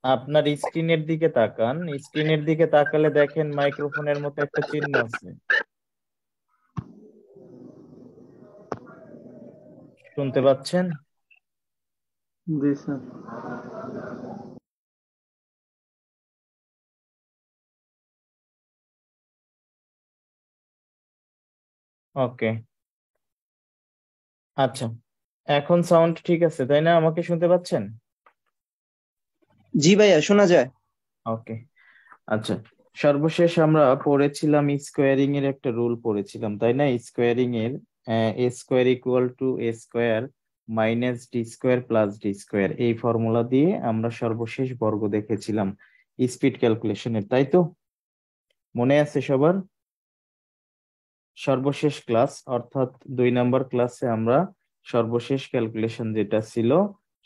আপনার স্ক্রিনের দিকে তাকান, স্ক্রিনের দিকে তাকালে দেখেন মাইক্রোফোনের মতো একটা চিহ্ন আছে, শুনতে পাচ্ছেন? জি স্যার। ওকে, আচ্ছা, এখন সাউন্ড ঠিক আছে তাই না? আমাকে শুনতে পাচ্ছেন? জি ভাইয়া, শোনা যায়। ওকে, আচ্ছা, সর্বশেষ আমরা পড়েছিলাম স্কোয়ারিং এর একটা রুল পড়েছিলাম তাই না? স্কোয়ারিং এর a square equal to a square minus d square plus d square, এই ফর্মুলা দিয়ে আমরা সর্বশেষ বর্গ দেখেছিলাম স্পিড ক্যালকুলেশনের, তাই তো? মনে আছে সবার? সর্বশেষ ক্লাস অর্থাৎ 2 নম্বর ক্লাসে আমরা সর্বশেষ ক্যালকুলেশন যেটা ছিল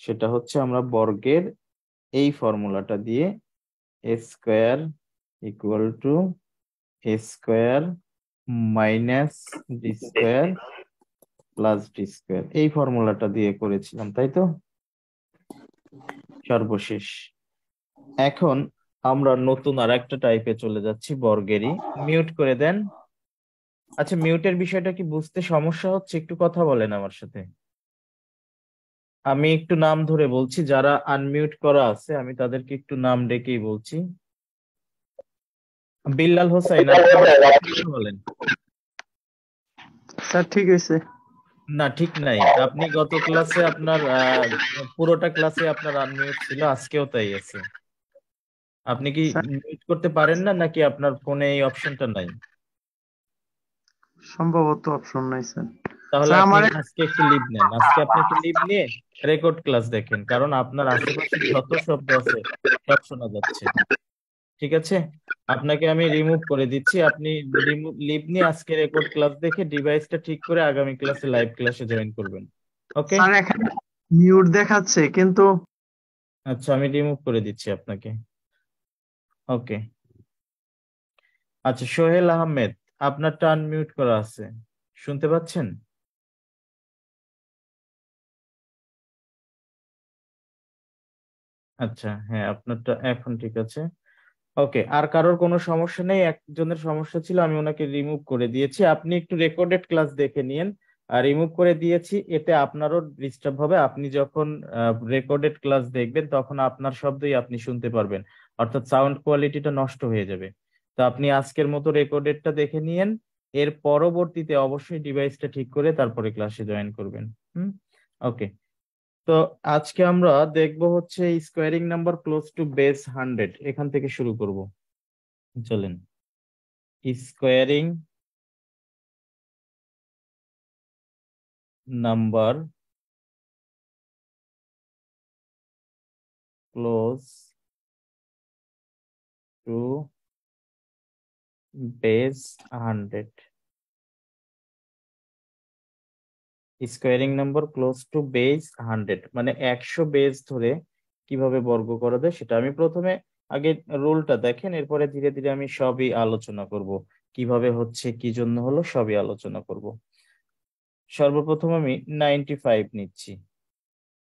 সেটা হচ্ছে আমরা বর্গের এই ফর্মুলাটা দিয়ে a square equal to a square minus d square plus d square, এই ফর্মুলাটা দিয়ে করেছিলাম তাই তো সর্বশেষ। এখন আমরা নতুন আর একটা টাইপে চলে যাচ্ছি বর্গেরই। মিউট করে দেন। আচ্ছা, মিউটের বিষয়টা কি বুঝতে সমস্যা হচ্ছে? একটু কথা বলেন আমার সাথে। আমি একটু নাম ধরে বলছি, যারা আনমিউট করা আছে আমি তাদেরকে একটু নাম ডেকেই বলছি। বিল্লাল হোসাইন, আপনি আমার সাথে কথা বলেন। স্যার ঠিক আছে। না, ঠিক নাই। আপনি গত ক্লাসে আপনার পুরোটা ক্লাসে আপনার আনমিউট ছিল, আজকেও তাই আছে। আপনি কি স্যার মিউট করতে পারেন না, নাকি আপনার ফোনে এই অপশনটা নাই? সম্ভবত অপশন নাই স্যার। তাহলে স্যার আপনি আমার আজকে একটু লিভ নেন, আজকে আপনি একটু লিভ নিয়ে রেকর্ড ক্লাস দেখেন, কারণ আপনার আশেপাশে যত শব্দ আছে সব শোনা যাচ্ছে। ঠিক আছে, আপনাকে আমি রিমুভ করে দিচ্ছি, আপনি লিভ নিয়ে আজকে রেকর্ড ক্লাস দেখে ডিভাইসটা ঠিক করে আগামী ক্লাসে লাইভ ক্লাসে জয়েন করবেন। ওকে, স্যার এখানে মিউট দেখাচ্ছে কিন্তু। আচ্ছা, আমি রিমুভ করে দিচ্ছি আপনাকে। ওকে, আচ্ছা, সোহেল আহমেদ, আপনারটা আনমিউট করা আছে, শুনতে পাচ্ছেন? আচ্ছা, হ্যাঁ, আপনারটা এখন ঠিক আছে। ওকে, আর কারোর কোনো সমস্যা নেই? একজনের সমস্যা ছিল, আমি ওনাকে রিমুভ করে দিয়েছি, আপনি একটু রেকর্ডেড ক্লাস দেখে নিন। আর রিমুভ করে দিয়েছি, এতে আপনারও ডিস্টার্ব হবে, আপনি যখন রেকর্ডেড ক্লাস দেখবেন তখন আপনার শব্দই আপনি শুনতে পারবেন, অর্থাৎ সাউন্ড কোয়ালিটিটা নষ্ট হয়ে যাবে। তো আপনি আজকের মতো রেকর্ডেডটা দেখে নিয়েন, এর পরবর্তীতে অবশ্যই ডিভাইসটা ঠিক করে তারপরে ক্লাসে জয়েন করবেন। হুম, ওকে। তো আজকে আমরা দেখব হচ্ছে squaring number close two base 100, এখান থেকে শুরু করব। চলেন, squaring number close two base 100। Squaring number close two base 100 মানে 100 বেস ধরে কিভাবে বর্গ করা যায় সেটা আমি প্রথমে, আগে রুলটা দেখেন, এরপরে ধীরে ধীরে আমি সবই আলোচনা করব, কিভাবে হচ্ছে কি জন্য হলো সবই আলোচনা করব। সর্বপ্রথম আমি 95 নিচ্ছি।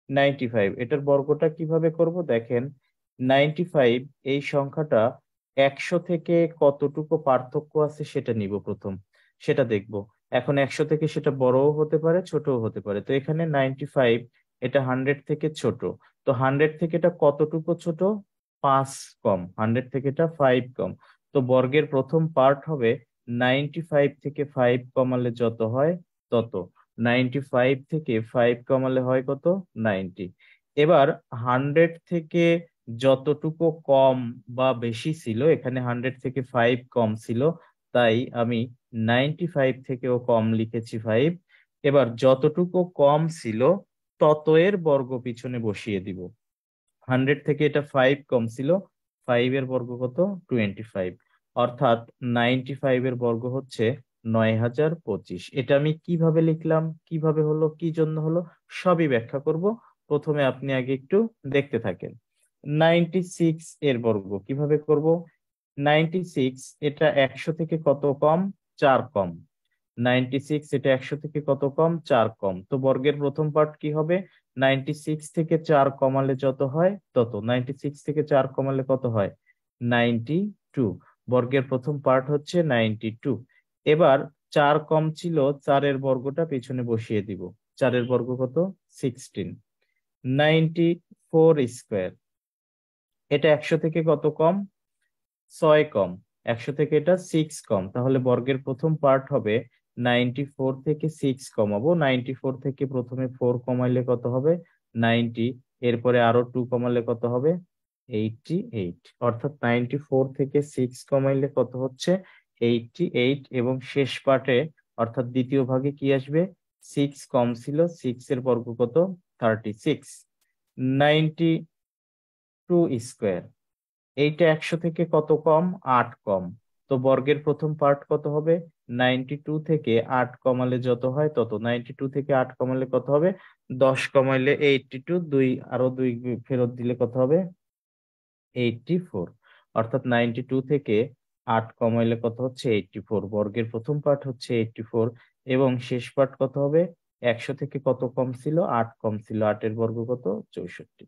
95 এটার বর্গটা কিভাবে করব দেখেন। 95 এই সংখ্যাটা 100 থেকে কতটুকু পার্থক্য আছে সেটা নিব প্রথম, সেটা দেখব। এখন 100 থেকে সেটা বড়ও হতে পারে ছোটও হতে পারে, তো এখানে 95 এটা 100 থেকে ছোট। তো 100 থেকে এটা কতটুকু ছোট? 5 কম, 100 থেকে এটা 5 কম। তো বর্গের প্রথম পার্ট হবে 95 থেকে 5 কমালে যত হয় তত। 95 থেকে 5 কমালে হয় কত? 90। এবার 100 থেকে যতটুকু কম বা বেশি ছিল, এখানে 100 থেকে 5 কম ছিল, তাই আমি 95 থেকেও কম লিখেছি 5। এবার যতটুকু কম ছিল তত এর বর্গ পিছনে বসিয়ে দিব। 100 থেকে এটা 5 কম ছিল, 5 এর বর্গ কত? 25। অর্থাৎ 95 এর বর্গ হচ্ছে 9025। এটা আমি কিভাবে লিখলাম, কিভাবে হলো, কি জন্য হলো, সবই ব্যাখ্যা করব। প্রথমে আপনি আগে একটু দেখতে থাকেন। 96 এর বর্গ কিভাবে করব? 96 এটা 100 থেকে কত কম? 4 কম। 96 এটা 100 থেকে কত কম? 4 কম। তো বর্গের প্রথম পার্ট কি হবে? 96 থেকে 4 কমালে যত হয় তত। 96 থেকে 4 কমালে কত হয়? 92। বর্গের প্রথম পার্ট হচ্ছে 92। এবার 4 কম ছিল, 4-এর বর্গটা পেছনে বসিয়ে দিব। 4-এর বর্গ কত? 16। 94 স্কোয়ার, এটা 100 থেকে কত কম? 6 কম। 100 থেকে এটা 6 কম, তাহলে বর্গের প্রথম পার্ট হবে 94 থেকে 6 কমাবো। 94 থেকে প্রথমে 4 কমাইলে কত হবে? 90। এরপরে আরো 2 কমালে কত হবে? 88। অর্থাৎ 94 থেকে 6 কমাইলে কত হচ্ছে? 88। এবং শেষ পার্টে অর্থাৎ দ্বিতীয় ভাগে কি আসবে? 6 কম ছিল, 6 এর বর্গ কত? 36। 92 স্কোয়ার, এইটা 100 থেকে কত কম? 8 কম। তো বর্গের প্রথম পার্ট কত হবে? 92 থেকে 8 কমালে যত হয় তত। 92 থেকে 8 কমালে কত হবে? 10 কমাইলে 82, দুই আরো 2 ফেরত দিলে কত হবে? 84। অর্থাৎ 92 থেকে 8 কমাইলে কত হচ্ছে? 84। বর্গের প্রথম পার্ট হচ্ছে 84 এবং শেষ পার্ট কত হবে? 100 থেকে কত কম ছিল? 8 কম ছিল। 8 এর বর্গ কত? 64।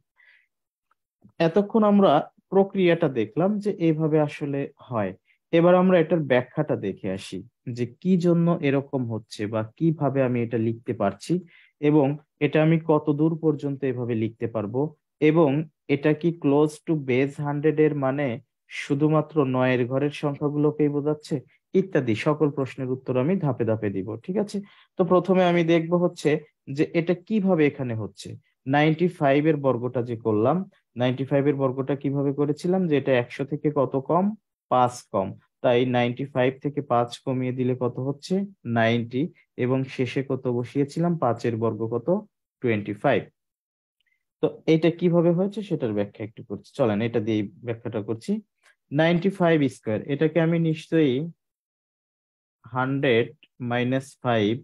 এতক্ষণ আমরা প্রক্রিয়াটা দেখলাম যে এইভাবে আসলে হয়। এবার আমরা এটার ব্যাখ্যাটা দেখে আসি যে কি জন্য এরকম হচ্ছে বা কিভাবে আমি এটা লিখতে পারছি, এবং এটা আমি কত দূর পর্যন্ত এভাবে লিখতে পারবো, এবং এটা কি ক্লোজ টু বেজ 100 এর মানে শুধুমাত্র 9-এর ঘরের সংখ্যাগুলোকেই বোঝাচ্ছে, ইত্যাদি সকল প্রশ্নের উত্তর আমি ধাপে ধাপে দিব। ঠিক আছে? তো প্রথমে আমি দেখব হচ্ছে যে এটা কিভাবে এখানে হচ্ছে। 95 এর বর্গটা যে করলাম, 95 এর বর্গটা কিভাবে করেছিলাম যে এটা 100 থেকে কত কম? 5 কম। তাই 95 থেকে 5 কমিয়ে দিলে কত হচ্ছে? 90। এবং শেষে কত বসিয়েছিলাম? 5-এর বর্গ কত? 25। তো এটা কিভাবে হয়েছে সেটার ব্যাখ্যা একটু করছি, চলেন এটা দিয়ে ব্যাখ্যাটা করছি। 95 স্কোয়ার, এটাকে আমি নিশ্চয়ই 100 - 5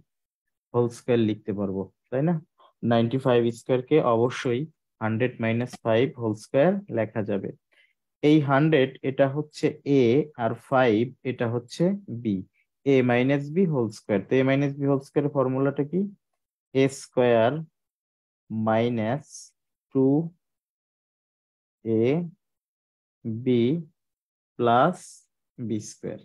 হোল স্কোয়ার লিখতে পারবো, তাই না? 95 স্কোয়ারকে অবশ্যই 100 - 5 হোল স্কোয়ার লেখা যাবে। এই 100 এটা হচ্ছে এ, আর 5 এটা হচ্ছে b. A minus b whole square. তো a minus b whole square ফর্মুলাটা কি? A square minus 2 a b plus b square.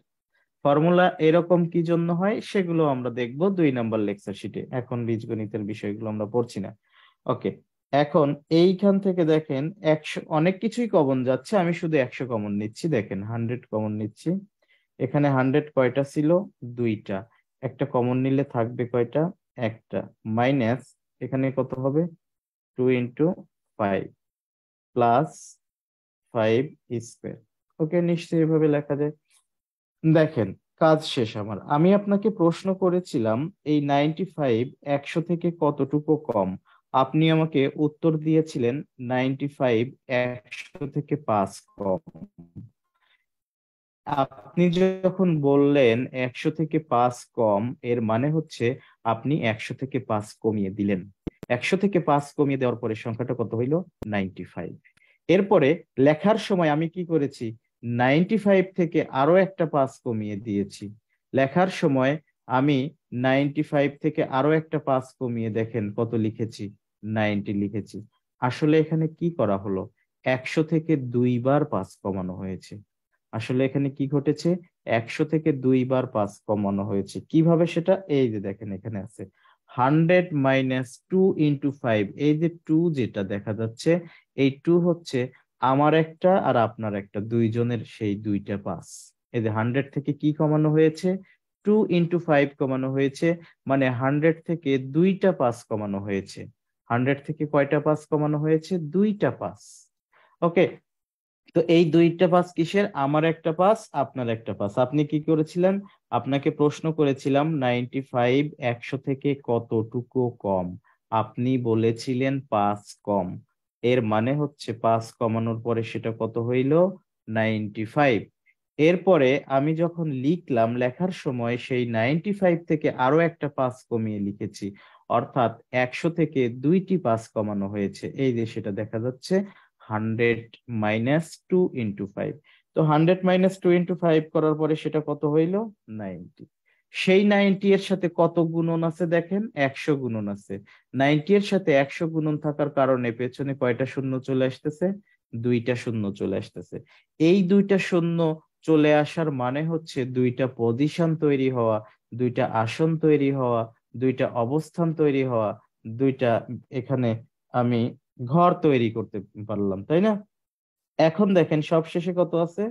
Formula এরকম কি জন্য হয় সেগুলো আমরা দেখবো 2 নম্বর লেকচার শিটে। এখন বীজগণিতের বিষয়গুলো আমরা পড়ছি না। ওকে, এখন এইখান থেকে দেখেন 100 অনেক কিছুই কমন যাচ্ছে, আমি শুধু 100 কমন নিচ্ছি। দেখেন 100 কমন নিচ্ছি। এখানে 100 কয়টা ছিল? 2টা। একটা কমন নিলে থাকবে কয়টা? একটা। মাইনাস এখানে কত হবে? 2 × 5 প্লাস 5 স্কোয়ার। ওকে, নিশ্চয়ই এভাবে লেখা যায়। দেখেন, কাজ শেষ আমার। আমি আপনাকে প্রশ্ন করেছিলাম এই 95 100 থেকে কতটুকু কম। আপনি আমাকে উত্তর দিয়েছিলেন 95 100 থেকে 5 কম। আপনি যখন বললেন 100 থেকে 5 কম, এর মানে হচ্ছে আপনি 100 থেকে 5 কমিয়ে দিলেন। 100 থেকে 5 কমিয়ে দেওয়ার পরে সংখ্যাটা কত হইল? 95। এরপরে লেখার সময় আমি কি করেছি? 95 থেকে আরো একটা 5 কমিয়ে দিয়েছি। লেখার সময় আমি 95 থেকে আরো একটা 5 কমিয়ে দেখেন কত লিখেছি? 90 লিখেছি। আসলে এখানে কি করা হলো? 100 থেকে 2 বার 5 কমানো হয়েছে। আসলে এখানে কি ঘটেছে? 100 থেকে 2 বার 5 কমানো হয়েছে। কিভাবে সেটা? এই যে দেখেন এখানে আছে 100 - 2 × 5। এই যে 2 যেটা দেখা যাচ্ছে, এই 2 হচ্ছে আমার একটা আর আপনার একটা, দুইজনের সেই 2টা 5। এই যে 100 থেকে কি কমানো হয়েছে? 2 × 5 কমানো হয়েছে। মানে 100 থেকে 2টা 5 কমানো হয়েছে। 100 থেকে কয়টা 5 কমানো হয়েছে? 2টা 5। ওকে, তো এই 2টা 5 কিসের? আমার একটা 5, আপনার একটা 5। আপনি কি করেছিলেন? আপনাকে প্রশ্ন করেছিলাম 95 100 থেকে কতটুকু কম। আপনি বলেছিলেন 5 কম। এর মানে হচ্ছে 5 কমানোর পরে সেটা কত হইল? 95। এরপরে আমি যখন লিখলাম, লেখার সময় সেই 95 থেকে আরো একটা 5 কমিয়ে লিখেছি। অর্থাৎ 100 থেকে 2টি 5 কমানো হয়েছে। এই যে সেটা দেখা যাচ্ছে 100 - 2 × 5। তো 100 - 2 × 5 করার পরে সেটা কত হইল? 90। সেই 90 এর সাথে কত গুণন আছে দেখেন, 100 গুণন আছে। 90 এর সাথে 100 গুণন থাকার কারণে পেছনে কয়টা শূন্য চলে আসতেছে? দুইটা শূন্য চলে আসতেছে। এই দুইটা শূন্য চলে আসার মানে হচ্ছে দুইটা পজিশন তৈরি হওয়া, দুইটা আসন তৈরি হওয়া, দুইটা অবস্থান তৈরি হওয়া, দুইটা এখানে আমি ঘর তৈরি করতে পারলাম, তাই না? এখন দেখেন সবশেষে কত আছে?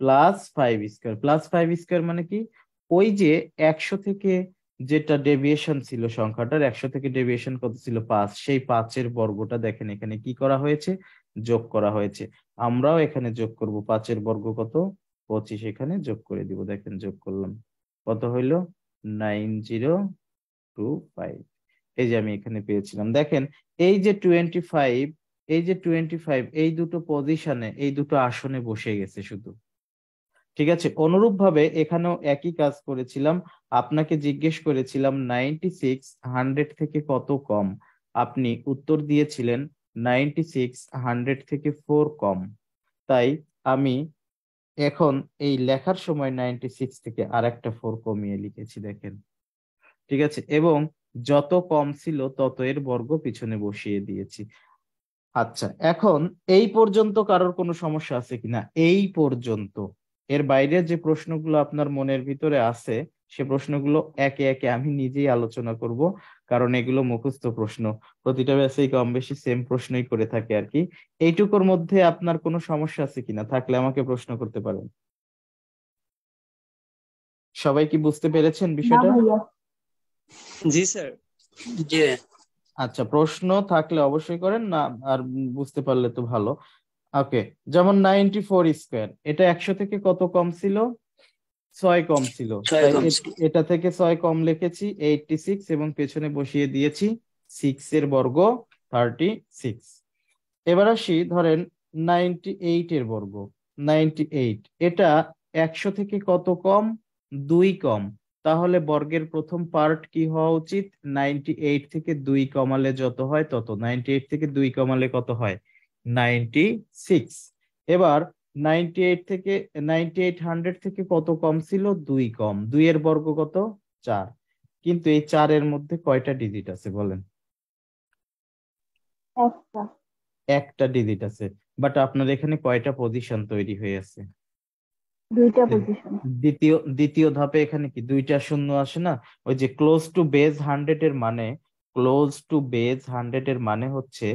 +5 স্কোয়ার। +5 স্কোয়ার মানে কি? ওই যে 100 থেকে যেটা ডেভিয়েশন ছিল সংখ্যাটার, 100 থেকে ডেভিয়েশন কত ছিল? 5। সেই 5-এর বর্গটা দেখেন এখানে কি করা হয়েছে? যোগ করা হয়েছে। আমরাও এখানে যোগ করব। 5-এর বর্গ কত? 25। এখানে যোগ করে দিব, দেখেন যোগ করলাম। কত হইলো? 9025। এই যে আমি এখানে পেয়েছিলাম, দেখেন এই যে 25, এই যে 25 এই দুটো পজিশনে, এই দুটো আসনে বসে গেছে শুধু। ঠিক আছে, অনুরূপ ভাবে এখানেও একই কাজ করেছিলাম। আপনাকে জিজ্ঞেস করেছিলাম 96 100 থেকে কত কম, আপনি উত্তর দিয়েছিলেন 96 100 থেকে 4 কম। তাই আমি এখন এই লেখার সময় 96 থেকে আরেকটা 4 কমিয়ে লিখেছি, দেখেন। ঠিক আছে, এবং যত কম ছিল তত এর বর্গ পিছনে বসিয়ে দিয়েছি। আচ্ছা, এখন এই পর্যন্ত কারোর কোনো সমস্যা আছে কিনা? এই পর্যন্ত। এর বাইরে যে প্রশ্নগুলো আপনার মনের ভিতরে আছে, সে প্রশ্নগুলো একে একে আমি নিজেই আলোচনা করব, কারণ এগুলো মুখস্থ প্রশ্ন। প্রতিটা ব্যাচেই কম বেশি সেম প্রশ্নই করে থাকে আর কি। এইটুকুর মধ্যে আপনার কোনো সমস্যা আছে কিনা? থাকলে আমাকে প্রশ্ন করতে পারেন। সবাই কি বুঝতে পেরেছেন না বিষয়টা? ভাইয়া। জি স্যার। জি। আচ্ছা, প্রশ্ন থাকলে অবশ্যই করেন, না আর বুঝতে পারলে তো ভালো। ওকে, যেমন 94 স্কোয়ার, এটা 100 থেকে কত কম ছিল? 6 কম ছিল। ছয় তাই কম ছিল। এটা থেকে 6 কম লিখেছি 86, এবং পেছনে বসিয়ে দিয়েছি 6 এর বর্গ 36। এবার আসি, ধরেন 98 এর বর্গ। 98, এটা 100 থেকে কত কম? 2 কম। তাহলে বর্গের প্রথম পার্ট কি হওয়া উচিত? 98 থেকে 2 কমালে যত হয় তত। 98 থেকে 2 কমালে কত হয়? 96। এবার 98 থেকে 98 100 থেকে কত কম ছিল? 2 কম। 2 এর বর্গ কত? 4। কিন্তু এই 4-এর মধ্যে কয়টা ডিজিট আছে বলেন? একটা। একটা ডিজিট আছে। বাট আপনার এখানে কয়টা পজিশন তৈরি হয়ে আছে? দুইটা এই পজিশন। দ্বিতীয় দ্বিতীয় ধাপে এখানে কি দুইটা শূন্য আসে না? ওই যে ক্লোজ টু বেজ 100 এর মানে, ক্লোজ টু বেজ 100 এর মানে হচ্ছে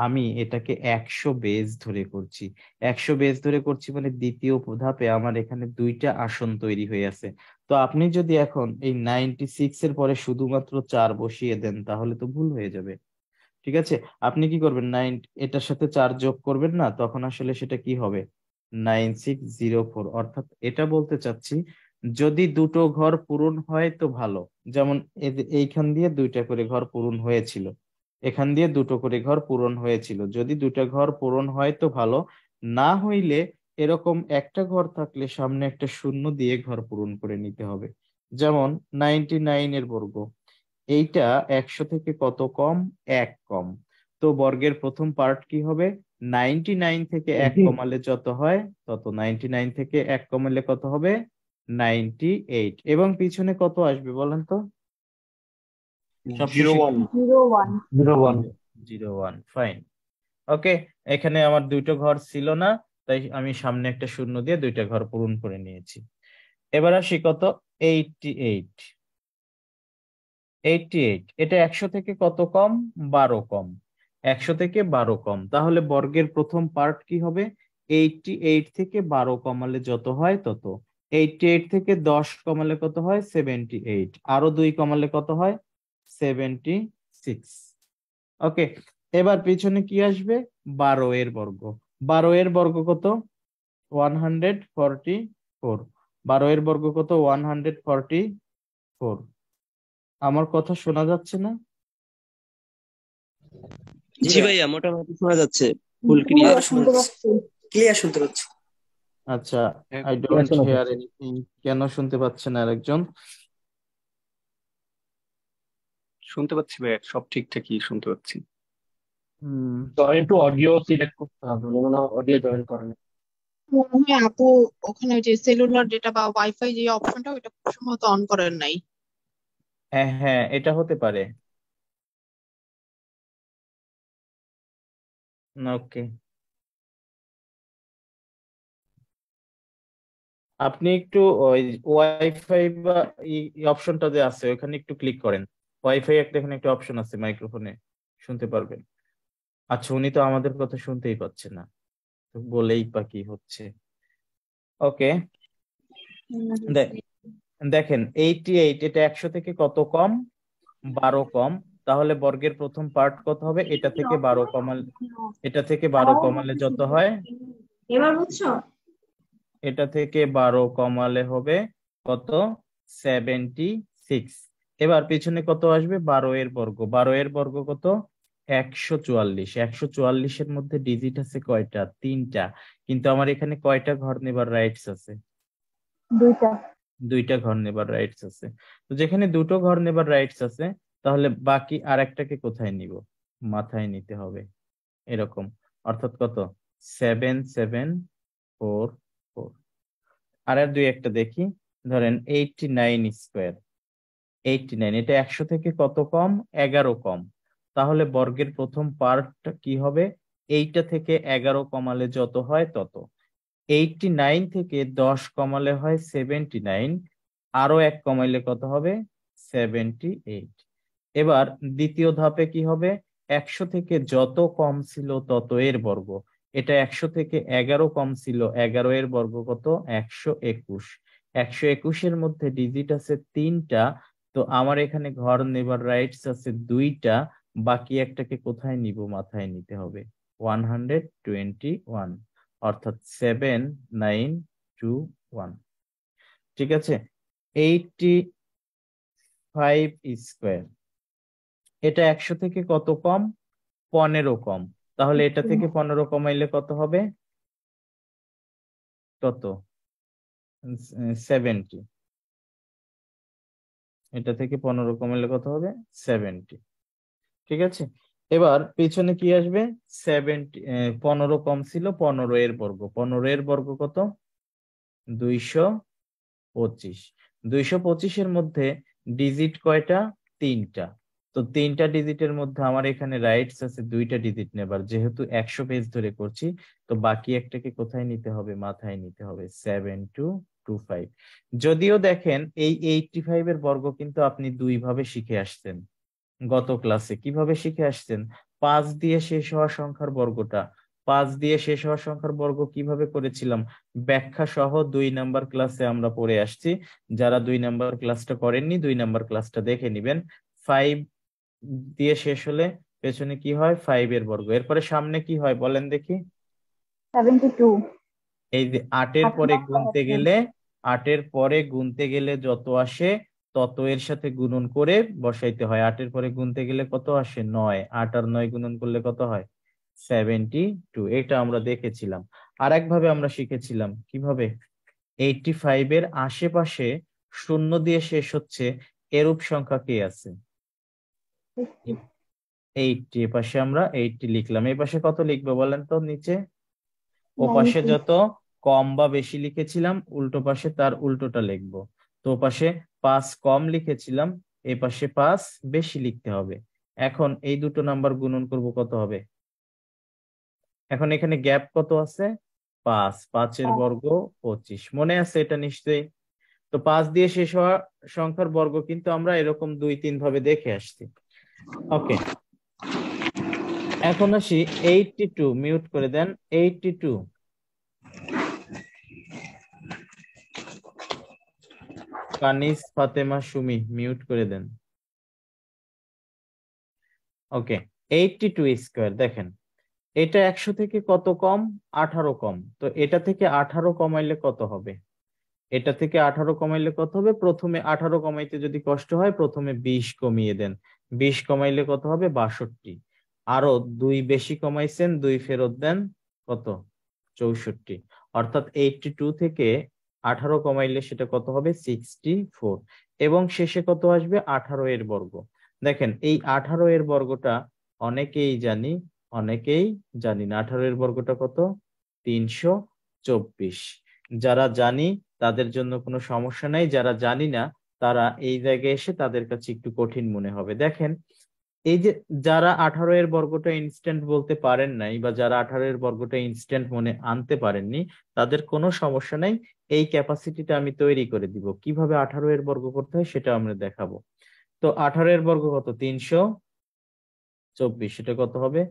আমি এটাকে 100 বেজ ধরে করছি। 100 বেজ ধরে করছি মানে দ্বিতীয় ধাপে আমার এখানে দুইটা আসন তৈরি হয়ে আছে। তো আপনি যদি এখন এই 96 এর পরে শুধুমাত্র 4 বসিয়ে দেন তাহলে তো ভুল হয়ে যাবে। ঠিক আছে, আপনি কি করবেন? এটার সাথে 4 যোগ করবেন না, তখন আসলে সেটা কি হবে? 9604। অর্থাৎ এটা বলতে চাচ্ছি, যদি দুটো ঘর পূরণ হয় তো ভালো। যেমন এইখান দিয়ে দুইটা করে ঘর পূরণ হয়েছিল, এখান দিয়ে দুটো করে ঘর পূরণ হয়েছিল। যদি দুটা ঘর পূরণ হয় তো ভালো, না হইলে এরকম একটা ঘর থাকলে সামনে একটা শূন্য দিয়ে ঘর পূরণ করে নিতে হবে। যেমন 99 এর বর্গ, এইটা 100 থেকে কত কম? 1 কম। তো বর্গের প্রথম পার্ট কি হবে? 99 থেকে 1 কমালে যত হয় তত। 99 থেকে 1 কমালে কত হবে? 98। এবং পিছনে কত আসবে বলেন তো? জিরো সবশেষে ওয়ান। 01। 01। 01। ফাইন। ওকে, এখানে আমার দুইটা ঘর ছিল না, তাই আমি সামনে একটা শূন্য দিয়ে দুইটা ঘর পূরণ করে নিয়েছি। এবার আসি কত? 88। 88, এটা 100 থেকে কত কম? 12 কম। 100 থেকে 12 কম, তাহলে বর্গের প্রথম পার্ট কি হবে? 88 থেকে 12 কমালে যত হয় তত। 88 থেকে 10 কমালে কত হয়? 78। আরো 2 কমালে কত হয়? 76। ওকে, এবার পিছনে কি আসবে? 12 এর বর্গ। 12 এর বর্গ কত? 144। 12 এর বর্গ কত? 144। আমার কথা শোনা যাচ্ছে না? জি ভাইয়া, মোটামুটি শোনা যাচ্ছে। ফুল জি ক্লিয়ার ভাইয়া, শোনা শুনতে যাচ্ছে। পাচ্ছি। ক্লিয়ার শুনতে পাচ্ছি। আচ্ছা, আই ক্লিয়ার ডোন্ট শোনা হেয়ার যাচ্ছে। এনিথিং। কেন শুনতে পাচ্ছেন আরেকজন? শুনতে পাচ্ছি ভাই, সব ঠিকঠাকই শুনতে পাচ্ছি। হুম। জয়েন টু অডিও সিলেক্ট করতে হবে, মনে হয় অডিও জয়েন করেন। মনে হয় আপু ওখানে যে সেলুলার ডেটা বা ওয়াইফাই যে অপশনটা ওটা খুব সম্ভবত অন করেন নাই। হ্যাঁ হ্যাঁ, এটা হতে পারে। ওকে, আপনি একটু ওই ওয়াইফাই বা এই অপশনটা যে আছে ওখানে একটু ক্লিক করেন। ওয়াইফাই একটা এখানে একটা অপশন আছে, মাইক্রোফোনে শুনতে পারবেন। আচ্ছা, উনি তো আমাদের কথা শুনতেই পাচ্ছে না, তো বলেই বা কি হচ্ছে। ওকে, দেখেন 88, এটা 100 থেকে কত কম? 12 কম। তাহলে বর্গের প্রথম পার্ট কত হবে? এটা থেকে 12 কমালে, এটা থেকে 12 কমালে যত হয়, এবার বুঝছো? এটা থেকে 12 কমালে হবে কত? 76। এবার পিছনে কত আসবে? 12 এর বর্গ। 12 এর বর্গ কত? 144। 144-এর মধ্যে ডিজিট আছে কয়টা? 3টা। কিন্তু আমার এখানে কয়টা ঘর নেবার রাইটস আছে? 2টা। 2টা ঘর নেবার রাইটস আছে। তো যেখানে 2টো ঘর নেবার রাইটস আছে, তাহলে বাকি আরেকটাকে কোথায় নিব? মাথায় নিতে হবে এরকম। অর্থাৎ কত? 7744। আর দুই একটা দেখি, ধরেন 89 স্কোয়ার। 89, এটা 100 থেকে কত কম? 11 কম। তাহলে বর্গের প্রথম পার্ট কি হবে? এইটা থেকে 11 কমালে যত হয় তত। 89 থেকে 10 কমালে হয় 79, আরো এক কমাইলে কত হবে? 78। এবার দ্বিতীয় ধাপে কি হবে? 100 থেকে যত কম ছিল তত এর বর্গ। এটা 100 থেকে 11 কম ছিল, 11 এর বর্গ কত? 121। 121-এর মধ্যে ডিজিট আছে 3টা। তো আমার এখানে ঘর নেবার রাইটস আছে 2টা। বাকি একটাকে কোথায় নিব? মাথায় নিতে হবে। 121, অর্থাৎ 7921। ঠিক আছে। 85 স্কোয়ার, এটা 100 থেকে কত কম? 15 কম। তাহলে এটা থেকে 15 কমাইলে কত হবে? কত? 70। এটা থেকে 15 কমাইলে কত হবে? 70। ঠিক আছে। এবার পিছনে কি আসবে? 70, 15 কম ছিল, 15 এর বর্গ। 15 এর বর্গ কত? 225। 225-এর মধ্যে ডিজিট কয়টা? 3টা। তো 3টা ডিজিটের মধ্যে আমার এখানে রাইটস আছে 2টা ডিজিট নেবার, যেহেতু 100 পেজ ধরে করছি। তো বাকি একটাকে কোথায় নিতে হবে? মাথায় নিতে হবে। 7225। যদিও দেখেন এই 85-এর বর্গ কিন্তু আপনি দুই ভাবে শিখে আসছেন গত ক্লাসে। কিভাবে শিখে আসছেন? 5 দিয়ে শেষ হওয়া সংখ্যার বর্গটা, 5 দিয়ে শেষ হওয়া সংখ্যার বর্গ কিভাবে করেছিলাম ব্যাখ্যা সহ 2 নাম্বার ক্লাসে আমরা পড়ে আসছি। যারা 2 নাম্বার ক্লাসটা করেননি, 2 নাম্বার ক্লাসটা দেখে নিবেন। 5 দিয়ে শেষ হলে পেছনে কি হয়? 5 এর বর্গ। এরপরে সামনে কি হয় বলেন দেখি? 72। এই যে 8-এর 8 পরে নম্বর গুনতে অপশন। গেলে, 8-এর পরে গুনতে গেলে যত আসে তত এর সাথে গুণন করে বসাইতে হয়। 8-এর পরে গুনতে গেলে কত আসে? 9। 8 আর 9 গুণন করলে কত হয়? 72। এটা আমরা দেখেছিলাম। আর একভাবে আমরা শিখেছিলাম কিভাবে 85-এর আশেপাশে শূন্য দিয়ে শেষ হচ্ছে এরূপ সংখ্যা কে আছে? 80। এ পাশে আমরা 80 লিখলাম। এই পাশে কত লিখবো বলেন তো? নিচে ও পাশে 90। যত কম বা বেশি লিখেছিলাম, উল্টো পাশে তার উল্টোটা লিখবো। তো ও পাশে 5 কম লিখেছিলাম, এ পাশে 5 বেশি লিখতে হবে। এখন এই দুটো নাম্বার গুণন করব, কত হবে? এখন এখানে গ্যাপ কত আছে? 5। 5-এর বর্গ 25। মনে আছে এটা নিশ্চয়ই? তো 5 দিয়ে শেষ হওয়া সংখ্যার বর্গ কিন্তু আমরা এরকম 2-3 ভাবে দেখে আসছি। ওকে, এখন আসি 82। মিউট করে দেন 82। কানিস ফাতেমা সুমি, মিউট করে দেন। ওকে, 82 স্কোয়ার, দেখেন এটা 100 থেকে কত কম? 18 কম। তো এটা থেকে 18 কমাইলে কত হবে? এটা থেকে 18 কমাইলে কত হবে? প্রথমে 18 কমাইতে যদি কষ্ট হয়, প্রথমে 20 কমিয়ে দেন। 20 কমাইলে কত হবে? 62। আরো 2 বেশি কমাইছেন, 2 ফেরত দেন, কত? 64। অর্থাৎ 82 থেকে 18 কমাইলে সেটা কত হবে? 64। এবং শেষে কত আসবে? 18 এর বর্গ। দেখেন এই 18 এর বর্গটা অনেকেই জানি, অনেকেই জানি না। 18 এর বর্গটা কত? 24। যারা জানি তাদের জন্য কোনো সমস্যা নাই, যারা জানি না তারা এই জায়গায় এসে তাদের কাছে একটু কঠিন মনে হবে। দেখেন এই যে যারা 18 এর বর্গটা ইনস্ট্যান্ট বলতে পারেন নাই বা যারা 18 এর বর্গটা ইনস্ট্যান্ট মনে আনতে পারেননি তাদের কোনো সমস্যা নাই, এই ক্যাপাসিটিটা আমি তৈরি করে দিব। কিভাবে 18 এর বর্গ করতে হয় সেটা আমরা দেখাবো। তো 18 এর বর্গ কত? 324। সেটা কত হবে?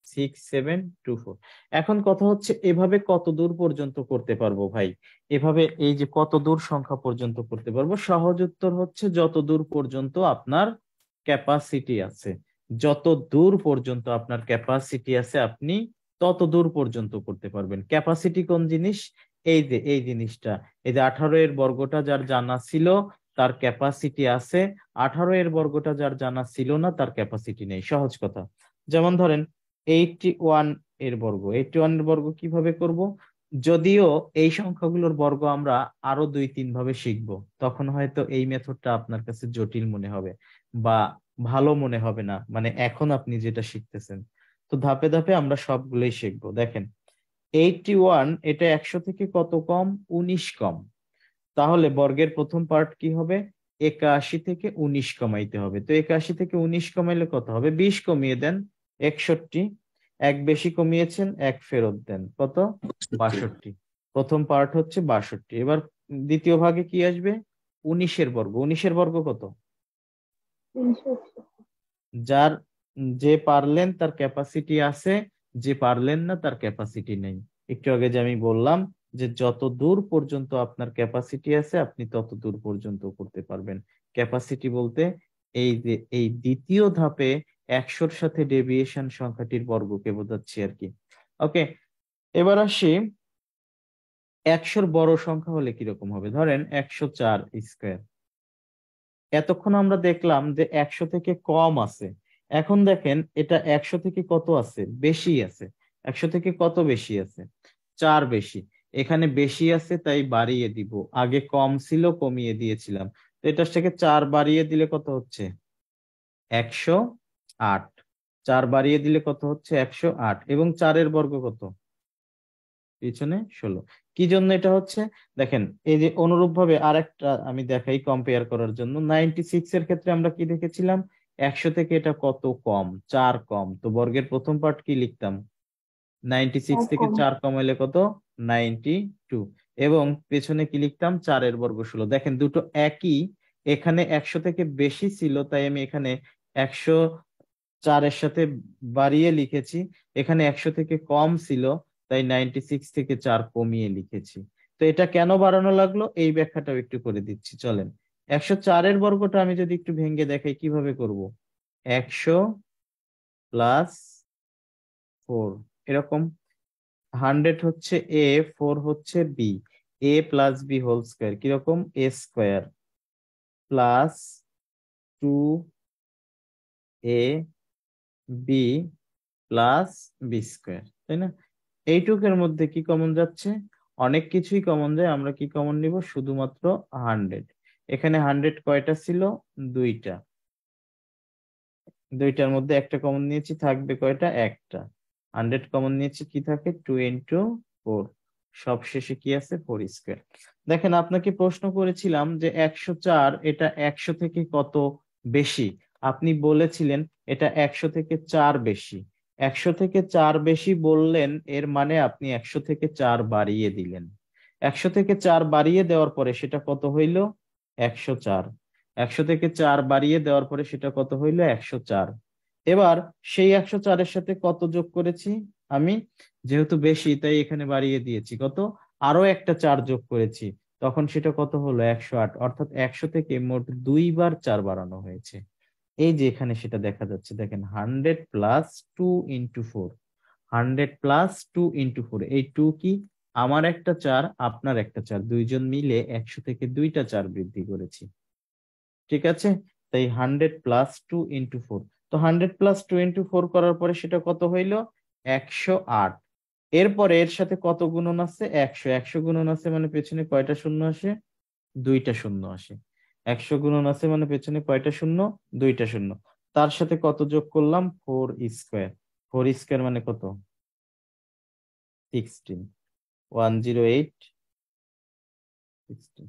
6724। এখন কথা হচ্ছে এভাবে কত দূর পর্যন্ত করতে পারবো ভাই? এভাবে এই যে কত দূর সংখ্যা পর্যন্ত করতে পারবো? সহজ উত্তর হচ্ছে যত দূর পর্যন্ত আপনার ক্যাপাসিটি আছে। যত দূর পর্যন্ত আপনার ক্যাপাসিটি আছে আপনি তত দূর পর্যন্ত করতে পারবেন। ক্যাপাসিটি কোন জিনিস? এই যে এই জিনিসটা, এই যে 18 এর বর্গটা যার জানা ছিল তার ক্যাপাসিটি আছে, 18 এর বর্গটা যার জানা ছিল না তার ক্যাপাসিটি নেই। সহজ কথা। যেমন ধরেন 81 এর বর্গ। 81 এর বর্গ কিভাবে করব? যদিও এই সংখ্যাগুলোর বর্গ আমরা আরো 2-3 ভাবে শিখবো, তখন হয়তো এই মেথডটা আপনার কাছে জটিল মনে হবে বা ভালো মনে হবে না, মানে এখন আপনি যেটা শিখতেছেন। তো ধাপে ধাপে আমরা সবগুলোই শিখবো। দেখেন 81 এটা 100 থেকে কত কম? 19 কম। তাহলে বর্গের প্রথম পার্ট কি হবে? 81 থেকে 19 কমাইতে হবে। তো 81 থেকে 19 কমাইলে কত হবে? 20 কমিয়ে দেন, 61। এক বেশি কমিয়েছেন, এক ফেরত দেন, কত? 62। প্রথম পার্ট হচ্ছে 62। এবার দ্বিতীয় ভাগে কি আসবে? 19 এর বর্গ। 19 এর বর্গ কত? 361। যার যে পারলেন তার ক্যাপাসিটি আছে, যে পারলেন না তার ক্যাপাসিটি নেই। একটু আগে যে আমি বললাম যে যত দূর পর্যন্ত আপনার ক্যাপাসিটি আছে আপনি তত দূর পর্যন্ত করতে পারবেন। ক্যাপাসিটি বলতে এই যে এই দ্বিতীয় ধাপে 100-র সাথে ডেভিয়েশন সংখ্যাটির বর্গকে বোঝাচ্ছি আর কি। ওকে, এবার আসি 100-র বড় সংখ্যা হলে কিরকম হবে। ধরেন 104 স্কোয়ার। এতক্ষণ আমরা দেখলাম যে 100 থেকে কম আছে। এখন দেখেন এটা 100 থেকে কত আছে? বেশি আছে। 100 থেকে কত বেশি আছে? 4 বেশি। এখানে বেশি আছে তাই বাড়িয়ে দিব, আগে কম ছিল কমিয়ে দিয়েছিলাম। তো এটার থেকে 4 বাড়িয়ে দিলে কত হচ্ছে? 108। 4 বাড়িয়ে দিলে কত হচ্ছে? 108। এবং 4-এর বর্গ কত? পিছনে 16। কি জন্য এটা হচ্ছে? দেখেন এই যে অনুরূপ ভাবে আরেকটা আমি দেখাই কম্পেয়ার করার জন্য। 96 এর ক্ষেত্রে আমরা কি দেখেছিলাম? 100 থেকে এটা কত কম? 4 কম। তো বর্গের প্রথম পার্ট কি লিখতাম? 96 থেকে 4 কমাইলে কত? 92। এবং পেছনে কি লিখতাম? 4-এর বর্গ 16। দেখেন দুটো একই। এখানে 100 থেকে বেশি ছিল তাই আমি এখানে 104-এর সাথে বাড়িয়ে লিখেছি। এখানে 100 থেকে কম ছিল তাই 96 থেকে 4 কমিয়ে লিখেছি। তো এটা কেন বাড়ানো লাগলো এই ব্যাখ্যাটাও একটু করে দিচ্ছি, চলেন। 104-এর বর্গটা আমি যদি একটু ভেঙে দেখাই কিভাবে করব। 100 প্লাস 4 এরকম। 100 হচ্ছে এ, 4 হচ্ছে বি। এ প্লাস বি হোল স্কোয়ার কিরকম? এ square plus 2 a b plus b square, তাই না? এইটুকের মধ্যে কি কমন যাচ্ছে? অনেক কিছুই কমন যায়। আমরা কি কমন নিব? শুধুমাত্র 100। এখানে 100 কয়টা ছিল? দুইটা। দুইটার মধ্যে একটা কমন নিয়েছি, থাকবে কয়টা? একটা। 100 কমন নিয়েছি, কি থাকে? 2 ইন্টু 4। সব শেষে কি আছে? 4 স্কোয়ার। দেখেন আপনাকে প্রশ্ন করেছিলাম যে 104 এটা 100 থেকে কত বেশি? আপনি বলেছিলেন এটা 100 থেকে 4 বেশি। 100 থেকে 4 বেশি বললেন, এর মানে আপনি 100 থেকে 4 বাড়িয়ে দিলেন। 100 থেকে 4 বাড়িয়ে দেওয়ার পরে সেটা কত হইল? 104। 100 থেকে 4 বাড়িয়ে দেওয়ার পরে সেটা কত হইল? 104। এবার সেই 104-এর সাথে কত যোগ করেছি আমি? যেহেতু বেশি তাই এখানে বাড়িয়ে দিয়েছি, কত? আরো একটা 4 যোগ করেছি, তখন সেটা কত হলো? 108। অর্থাৎ 100 থেকে মোট 2 বার 4 বাড়ানো হয়েছে। এই যে এখানে সেটা দেখা যাচ্ছে, দেখেন 100 প্লাস 2 ইন্টু 4। 100 প্লাস 2 ইন্টু 4, এই 2 কি? আমার একটা 4, আপনার একটা 4, দুইজন মিলে 100 থেকে 2টা 4 বৃদ্ধি করেছি। ঠিক আছে? তাই 100 প্লাস 2 ইন্টু 4। তো 100 প্লাস 2 ইন্টু 4 করার পরে সেটা কত হইল? 108। এরপরে এর সাথে কত গুণন আছে? 100। 100 গুণন আছে মানে পেছনে কয়টা শূন্য আসে? দুইটা শূন্য আসে। 100 গুণন আছে মানে পেছনে কয়টা শূন্য? দুইটা শূন্য। তার সাথে কত যোগ করলাম? 4 স্কোয়ার। 4 স্কোয়ার মানে কত? 16। 108 16।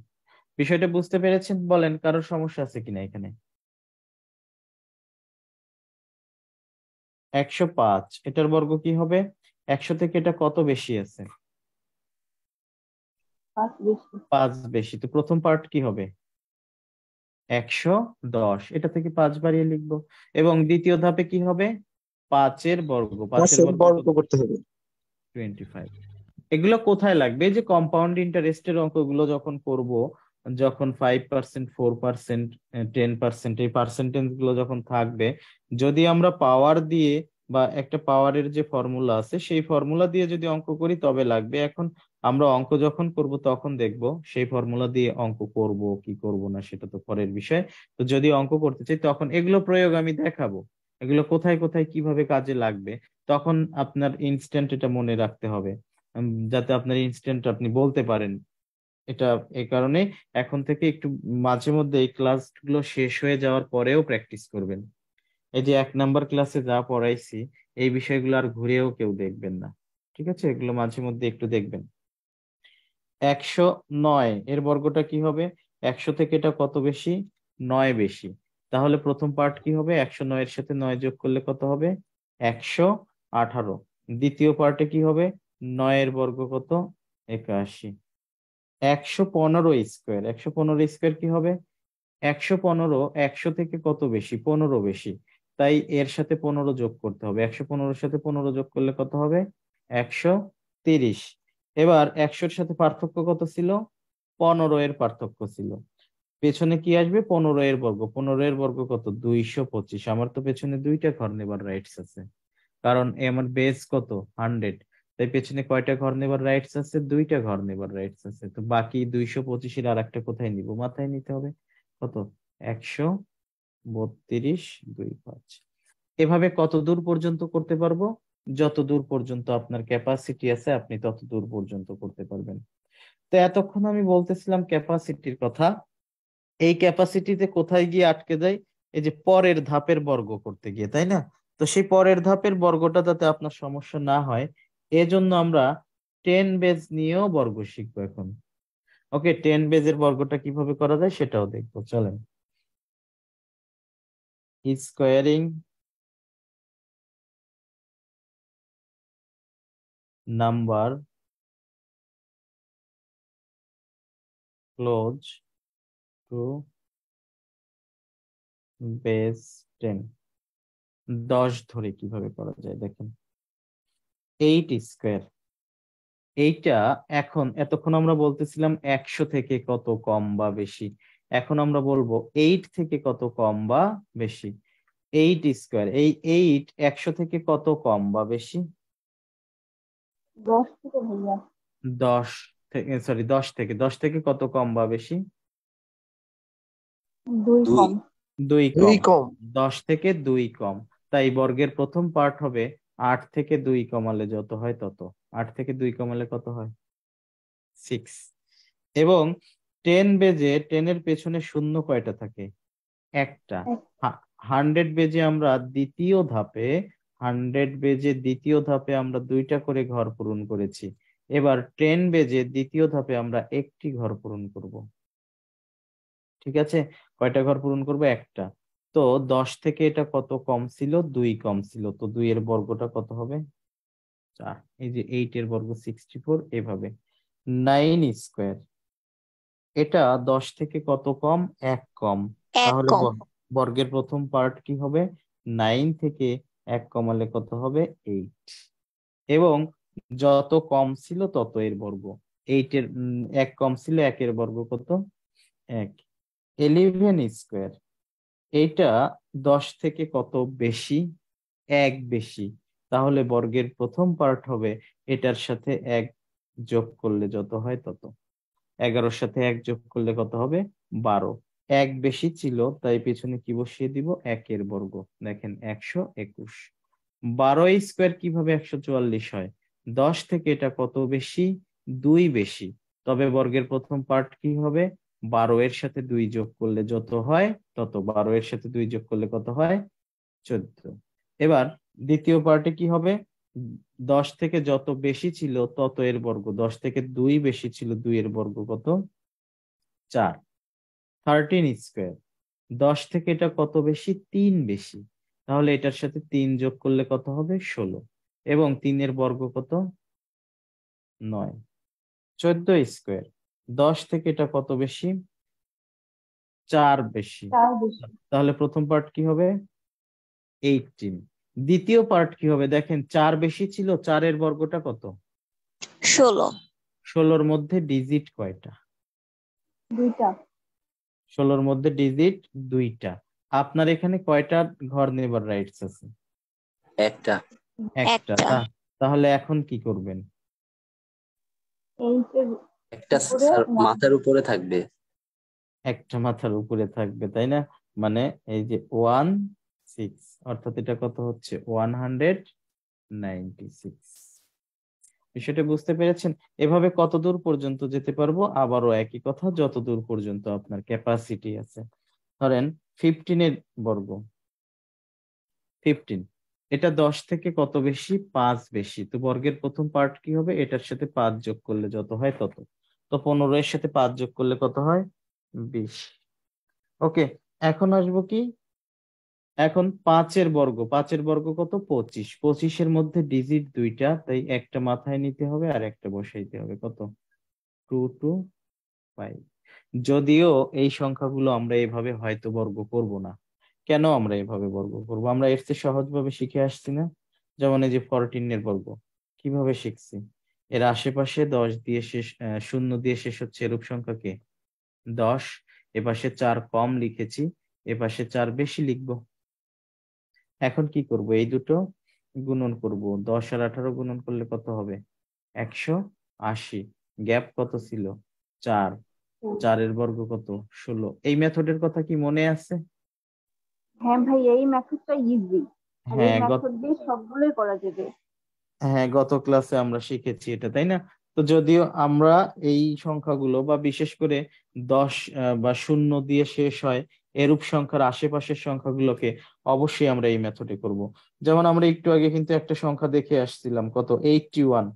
বিষয়টা বুঝতে পেরেছেন? বলেন, কারোর সমস্যা আছে কিনা এখানে? 105 এটার বর্গ কি হবে? 100 থেকে এটা কত বেশি আছে? 5 বেশি। 5 বেশি। তো প্রথম পার্ট কি হবে? 110। এটা থেকে 5 বাড়িয়ে লিখবো। এবং দ্বিতীয় ধাপে কি হবে? 5-এর বর্গ। 5-এর বর্গ বর্গ কত? করতে হবে। 25। এগুলো কোথায় লাগবে? এই যে কম্পাউন্ড ইন্টারেস্টের অঙ্কগুলো যখন করব, যখন 5%, 4%, 10%, এই পার্সেন্টেজ গুলো যখন থাকবে, যদি আমরা পাওয়ার দিয়ে বা একটা পাওয়ারের যে ফর্মুলা আছে সেই ফর্মুলা দিয়ে যদি অঙ্ক করি তবে লাগবে। এখন আমরা অঙ্ক যখন করব তখন দেখব সেই ফর্মুলা দিয়ে অঙ্ক করব কি করব না সেটা তো পরের বিষয়। তো যদি অঙ্ক করতে চাই তখন এগুলো প্রয়োগ আমি দেখাবো, এগুলো কোথায় কোথায় কিভাবে কাজে লাগবে, তখন আপনার ইনস্ট্যান্ট এটা মনে রাখতে হবে, যাতে আপনার ইনস্ট্যান্ট আপনি বলতে পারেন। এটা এই কারণে এখন থেকে একটু মাঝে মধ্যে এই ক্লাসগুলো শেষ হয়ে যাওয়ার পরেও প্র্যাকটিস করবেন। এই যে 1 নাম্বার ক্লাসে যা পড়াইছি এই বিষয়গুলো আর ঘুরেও কেউ দেখবেন না, ঠিক আছে? এগুলো মাঝে মধ্যে একটু দেখবেন। 109 এর বর্গটা কি হবে? 100 থেকে এটা কত বেশি? 9 বেশি। তাহলে প্রথম পার্ট কি হবে? 109 এর সাথে 9 যোগ করলে কত হবে? 118। দ্বিতীয় পার্টে কি হবে? 9 এর বর্গ কত? 81। 115 স্কোয়ার। 115 স্কোয়ার কি হবে? 115 100 থেকে কত বেশি? 15 বেশি। তাই এর সাথে 15 যোগ করতে হবে। 115-এর সাথে 15 যোগ করলে কত হবে? 130। এবার 100-এর সাথে পার্থক্য কত ছিল? 15 এর পার্থক্য ছিল। পেছনে কি আসবে? 15 এর বর্গ। 15 এর বর্গ কত? 225। আমার তো পেছনে দুইটা ঘর নেবার রাইটস আছে, কারণ আমার বেস কত? 100। তাই পেছনে কয়টা ঘর নেবার রাইটস আছে? দুইটা ঘর নেবার রাইটস আছে। তো বাকি 225-এর আর একটা কোথায় নিব? মাথায় নিতে হবে। কত? 132.25। এভাবে কত দূর পর্যন্ত করতে পারবো? যত দূর পর্যন্ত আপনার ক্যাপাসিটি আছে আপনি তত দূর পর্যন্ত করতে পারবেন। তো এতক্ষণ আমি বলতেছিলাম ক্যাপাসিটির কথা। এই ক্যাপাসিটিতে কোথায় গিয়ে আটকে যায়? এই যে পরের ধাপের বর্গ করতে গিয়ে, তাই না? তো সেই পরের ধাপের বর্গটা যাতে আপনার সমস্যা না হয় এজন্য আমরা 10 বেজ নিয়েও বর্গ শিখবো এখন। ওকে, 10 বেজের বর্গটা কিভাবে করা যায় সেটাও দেখবো, চলেন। Squaring number close two base 10। 10 ধরে কিভাবে করা যায় দেখেন। 8 স্কোয়ার। এইটা এখন এতক্ষণ আমরা বলতেছিলাম 100 থেকে কত কম বা বেশি, এখন আমরা বলবো 8 থেকে কত কম বা বেশি। 8 স্কোয়ার, এই 8 100 থেকে কত কম বা বেশি? 10 থেকে ভাইয়া। 10 থেকে, সরি 10 থেকে কত কম বা বেশি? 2 কম। 2 দুই কম। কম। 10 থেকে 2 কম। তাই বর্গের প্রথম পার্ট হবে 8 থেকে 2 কমালে যত হয় তত। 8 থেকে 2 কমালে কত হয়? 6। এবং 10 বেজে 10 এর পেছনে শূন্য কয়টা থাকে? একটা। 100 বেজে আমরা দ্বিতীয় ধাপে 100 বেজে দ্বিতীয় ধাপে আমরা 2টা করে ঘর পূরণ করেছি। এবার 10 বেজে দ্বিতীয় ধাপে আমরা একটি ঘর পূরণ করব। ঠিক আছে? কয়টা ঘর পূরণ করব? একটা। তো 10 থেকে এটা কত কম ছিল? 2 কম ছিল। তো 2 এর বর্গটা কত হবে? 4। এই যে 8 এর বর্গ 64। এভাবে 9 স্কোয়ার। এটা 10 থেকে কত কম? 1 কম। তাহলে বর্গের প্রথম পার্ট কি হবে? 9 থেকে 1 কমালে কত হবে? 8। এবং যত কম ছিল তত এর বর্গ। 8 এর 1 কম ছিল, 1 এর বর্গ কত? 1। 11 স্কোয়ার। এটা 10 থেকে কত বেশি? 1 বেশি। তাহলে বর্গের প্রথম পার্ট হবে এটার সাথে 1 যোগ করলে যত হয় তত। 11-র সাথে 1 যোগ করলে কত হবে? 12। 1 বেশি ছিল তাই পিছনে কি বসিয়ে দিব? 1 এর বর্গ। দেখেন 121। 12 স্কোয়ার কিভাবে 144 হয়? 10 থেকে এটা কত বেশি? 2 বেশি। তবে বর্গের প্রথম পার্ট কি হবে? 12 এর সাথে 2 যোগ করলে যত হয় তত। 12 এর সাথে 2 যোগ করলে কত হয়? 14। এবার দ্বিতীয় পার্টে কি হবে? 10 থেকে যত বেশি ছিল তত এর বর্গ, 10 থেকে 2 বেশি ছিল 2 এর বর্গ কত? 4। 13 স্কোয়ার, 10 থেকে এটা কত বেশি? 3 বেশি, তাহলে এটার সাথে 3 যোগ করলে কত হবে? 16। এবং 3 এর বর্গ কত? 9। 14 স্কোয়ার, 10 থেকে এটা কত বেশি? 4 বেশি, 4 বেশি। তাহলে প্রথম পার্ট কি হবে? 18। দ্বিতীয় পার্ট কি হবে? দেখেন 4 বেশি ছিল, 4 এর বর্গটা কত? 16। 16-র মধ্যে ডিজিট কয়টা? 2টা। 16-র মধ্যে ডিজিট 2টা। আপনার এখানে কয়টা ঘর নেবার রাইটস আছে? একটা। একটা। তাহলে এখন কি করবেন? 8 এর একটা উপরে স্যার 1। মাথার উপরে থাকবে। একটা মাথার উপরে থাকবে, তাই না? মানে এই যে 16, অর্থাৎ এটা কত হচ্ছে? 196। বিষয়টা বুঝতে পেরেছেন? এভাবে কত দূর পর্যন্ত যেতে পারবো? আবারও একই কথা, যত দূর পর্যন্ত আপনার ক্যাপাসিটি আছে। ধরেন 15 এর বর্গ, 15 এটা 10 থেকে কত বেশি? 5 বেশি, তো বর্গের প্রথম পার্ট কি হবে? এটার সাথে 5 যোগ করলে যত হয় তত। তো 15 এর সাথে 5 যোগ করলে কত হয়? 20। ওকে, এখন আসবো কি? এখন 5 এর বর্গ, 5 এর বর্গ কত? 25। 25-এর মধ্যে ডিজিট 2টা, তাই একটা মাথায় নিতে হবে আর একটা বসাইতে হবে। কত? 2 2 5। যদিও এই সংখ্যাগুলো আমরা এভাবে হয়তো বর্গ করব না। কেন আমরা এভাবে বর্গ করব? আমরা এর চেয়ে সহজভাবে শিখে আসছি না? যেমন এই যে 14 এর বর্গ কিভাবে শিখছি? এর আশেপাশে 10 দিয়ে শেষ, 0 দিয়ে শেষ হচ্ছে এরূপ সংখ্যাকে 10, এপাশে 4 কম লিখেছি, এপাশে 4 বেশি লিখবো। এখন কি করব? এই দুটো গুণন করব, 10 আর 18 গুণন করলে কত হবে? 180। গ্যাপ কত ছিল? 4। 4 এর বর্গ কত? 16। এই মেথডের কথা কি মনে আছে? হ্যাঁ ভাই, এই মেথডটা ইজি, আর এই হ্যাঁ মেথড দিয়ে সবগুলোই করা যাবে। হ্যাঁ, গত ক্লাসে আমরা শিখেছি এটা, তাই না? তো যদিও আমরা এই সংখ্যাগুলো বা বিশেষ করে 10 বা 0 দিয়ে শেষ হয় এরূপ সংখ্যার আশেপাশের সংখ্যাগুলোকে অবশ্যই আমরা এই মেথডে করব। যেমন আমরা একটু আগে কিন্তু একটা সংখ্যা দেখে আসছিলাম, কত? 81।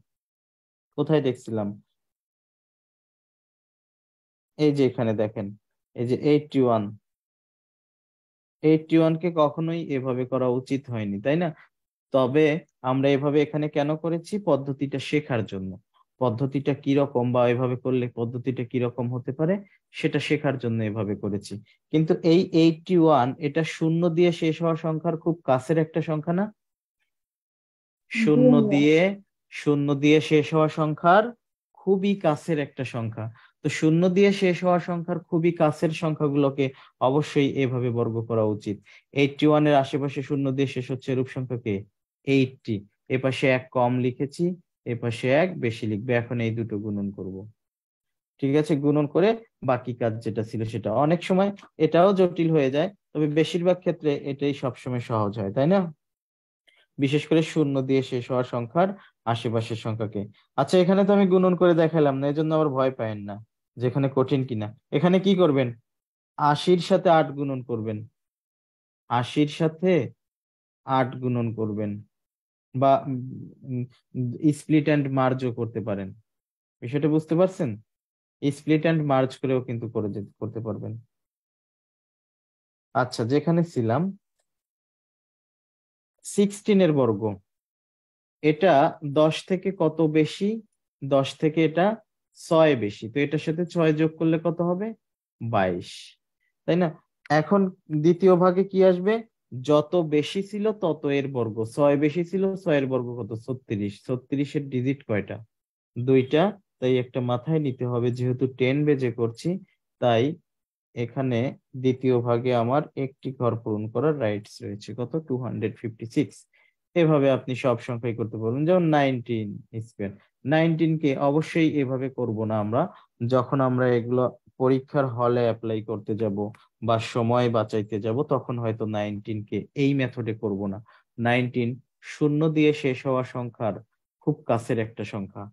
কোথায় দেখছিলাম? এই যে এখানে দেখেন, এই যে 81। 81 কে কখনোই এভাবে করা উচিত হয়নি, তাই না? তবে আমরা এভাবে এখানে কেন করেছি? পদ্ধতিটা শেখার জন্য। পদ্ধতিটা কিরকম বা এভাবে করলে পদ্ধতিটা কিরকম হতে পারে সেটা শেখার জন্য এভাবে করেছি। কিন্তু এই 81 এটা 0 দিয়ে শেষ হওয়া সংখ্যার খুব কাছের একটা সংখ্যা না? জি শূন্য ভাইয়া। দিয়ে 0 দিয়ে শেষ হওয়া সংখ্যার খুবই কাছের একটা সংখ্যা। তো 0 দিয়ে শেষ হওয়া সংখ্যার খুবই কাছের সংখ্যাগুলোকে অবশ্যই এভাবে বর্গ করা উচিত। 81 এর আশেপাশে 0 দিয়ে শেষ হচ্ছে এরূপ সংখ্যাকে 80। এপাশে 1 কম লিখেছি, এপাশে 1 বেশি লিখবে। এখন এই দুটো গুণন করব। ঠিক আছে, গুণন করে বাকি কাজ যেটা ছিল সেটা। অনেক সময় এটাও জটিল হয়ে যায়, তবে বেশিরভাগ ক্ষেত্রে এটাই সবসময় সহজ হয়, তাই না? বিশেষ করে 0 দিয়ে শেষ হওয়া সংখ্যার আশেপাশের সংখ্যাকে। আচ্ছা, এখানে তো আমি গুণন করে দেখালাম না, এজন্য আবার ভয় পায়েন না যেখানে কঠিন কিনা। এখানে কি করবেন? 80-র সাথে 8 গুণন করবেন, 80-র সাথে 8 গুণন করবেন, বা স্প্লিট অ্যান্ড মার্জও করতে পারেন। বিষয়টা বুঝতে পারছেন? স্প্লিট অ্যান্ড মার্জ করেও কিন্তু করতে পারবেন। আচ্ছা, যেখানে ছিলাম 16 এর বর্গ, এটা 10 থেকে কত বেশি? 10 থেকে এটা 6 বেশি, তো এটার সাথে 6 যোগ করলে কত হবে? 22, তাই না? এখন দ্বিতীয় ভাগে কি আসবে? যত বেশি ছিল তত এর বর্গ। 6 বেশি ছিল, 6 এর বর্গ কত? 36। 36-এর ডিজিট কয়টা? 2টা, তাই একটা মাথায় নিতে হবে। যেহেতু 10 বেজে করছি, তাই এখানে দ্বিতীয় ভাগে আমার একটি ঘর পূরণ করার রাইটস রয়েছে। কত? 256। এভাবে আপনি সব সংখ্যাই করতে পারবেন। যেমন 19 স্কোয়ার, 19 কে অবশ্যই এভাবে করব না আমরা। যখন আমরা এগুলো পরীক্ষার হলে অ্যাপ্লাই করতে যাব বা সময় বাঁচাইতে যাব, তখন হয়তো 19 কে এই মেথডে করব না। 19 0 দিয়ে শেষ হওয়া সংখ্যার খুব কাছের একটা সংখ্যা।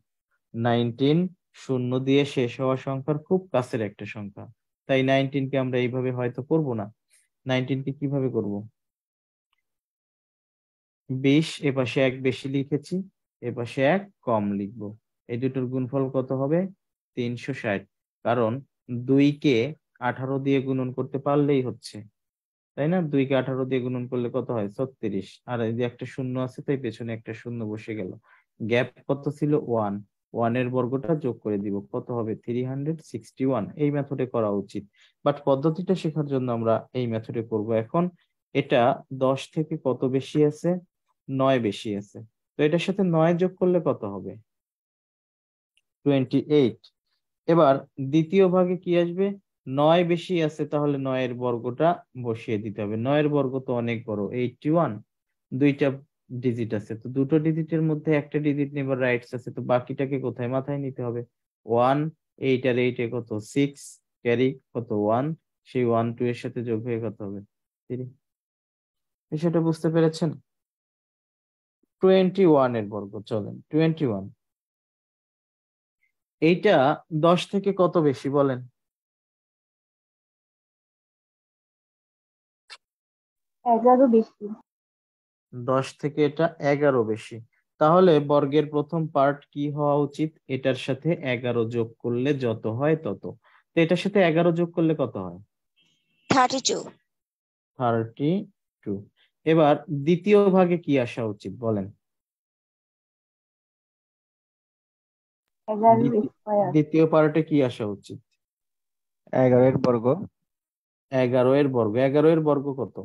19 0 দিয়ে শেষ হওয়া সংখ্যার খুব কাছের একটা সংখ্যা, তাই 19 কে আমরা এইভাবে হয়তো করব না। 19 কে কিভাবে করব? 20, এপাশে 1 বেশি লিখেছি, এ পাশে 1 কম লিখবো। এই দুটোর গুণফল কত হবে? 360। কারণ 2 কে 18 দিয়ে গুণন করতে পারলেই হচ্ছে, তাই না? 2 কে 18 দিয়ে গুণন করলে কত হয়? 36। আর এই যে একটা শূন্য আছে, তাই পেছনে একটা শূন্য বসে গেল। গ্যাপ কত ছিল? 1। 1 এর বর্গটা যোগ করে দিব, কত হবে? 361। এই মেথডে করা উচিত, বাট পদ্ধতিটা শেখার জন্য আমরা এই মেথডে করব। এখন এটা 10 থেকে কত বেশি আছে? 9 বেশি আছে। তো এটার সাথে 9 যোগ করলে কত হবে? 28। এবার দ্বিতীয় ভাগে কি আসবে? 9 বেশি আছে, তাহলে 9 এর বর্গটা বসিয়ে দিতে হবে। 9 এর বর্গ তো অনেক বড়, 81। দুইটা ডিজিট আছে, তো দুটো ডিজিটের মধ্যে একটা ডিজিট নেবার রাইটস আছে, তো বাকিটাকে কোথায়? মাথায় নিতে হবে। 1, 8 আর 8 এ কত? 6, ক্যারি কত? 1। সেই 1 2 এর সাথে যোগ হয়ে কত হবে? 3। সেটা বুঝতে পেরেছেন? 21 এর বর্গ, চলেন 21। এইটা 10 থেকে কত বেশি বলেন? 11 বেশি। 10 থেকে এটা 11 বেশি। তাহলে বর্গের প্রথম পার্ট কি হওয়া উচিত? এটার সাথে 11 যোগ করলে যত হয় তত। তো এটার সাথে 11 যোগ করলে কত হয়? 32, 32। এবার দ্বিতীয় ভাগে কি আসা উচিত বলেন? 11 দ্বিতীয় স্কয়ার। দ্বিতীয় পার্টে কি আসা উচিত? 11 এর বর্গ। 11 এর বর্গ। 11 এর বর্গ কত?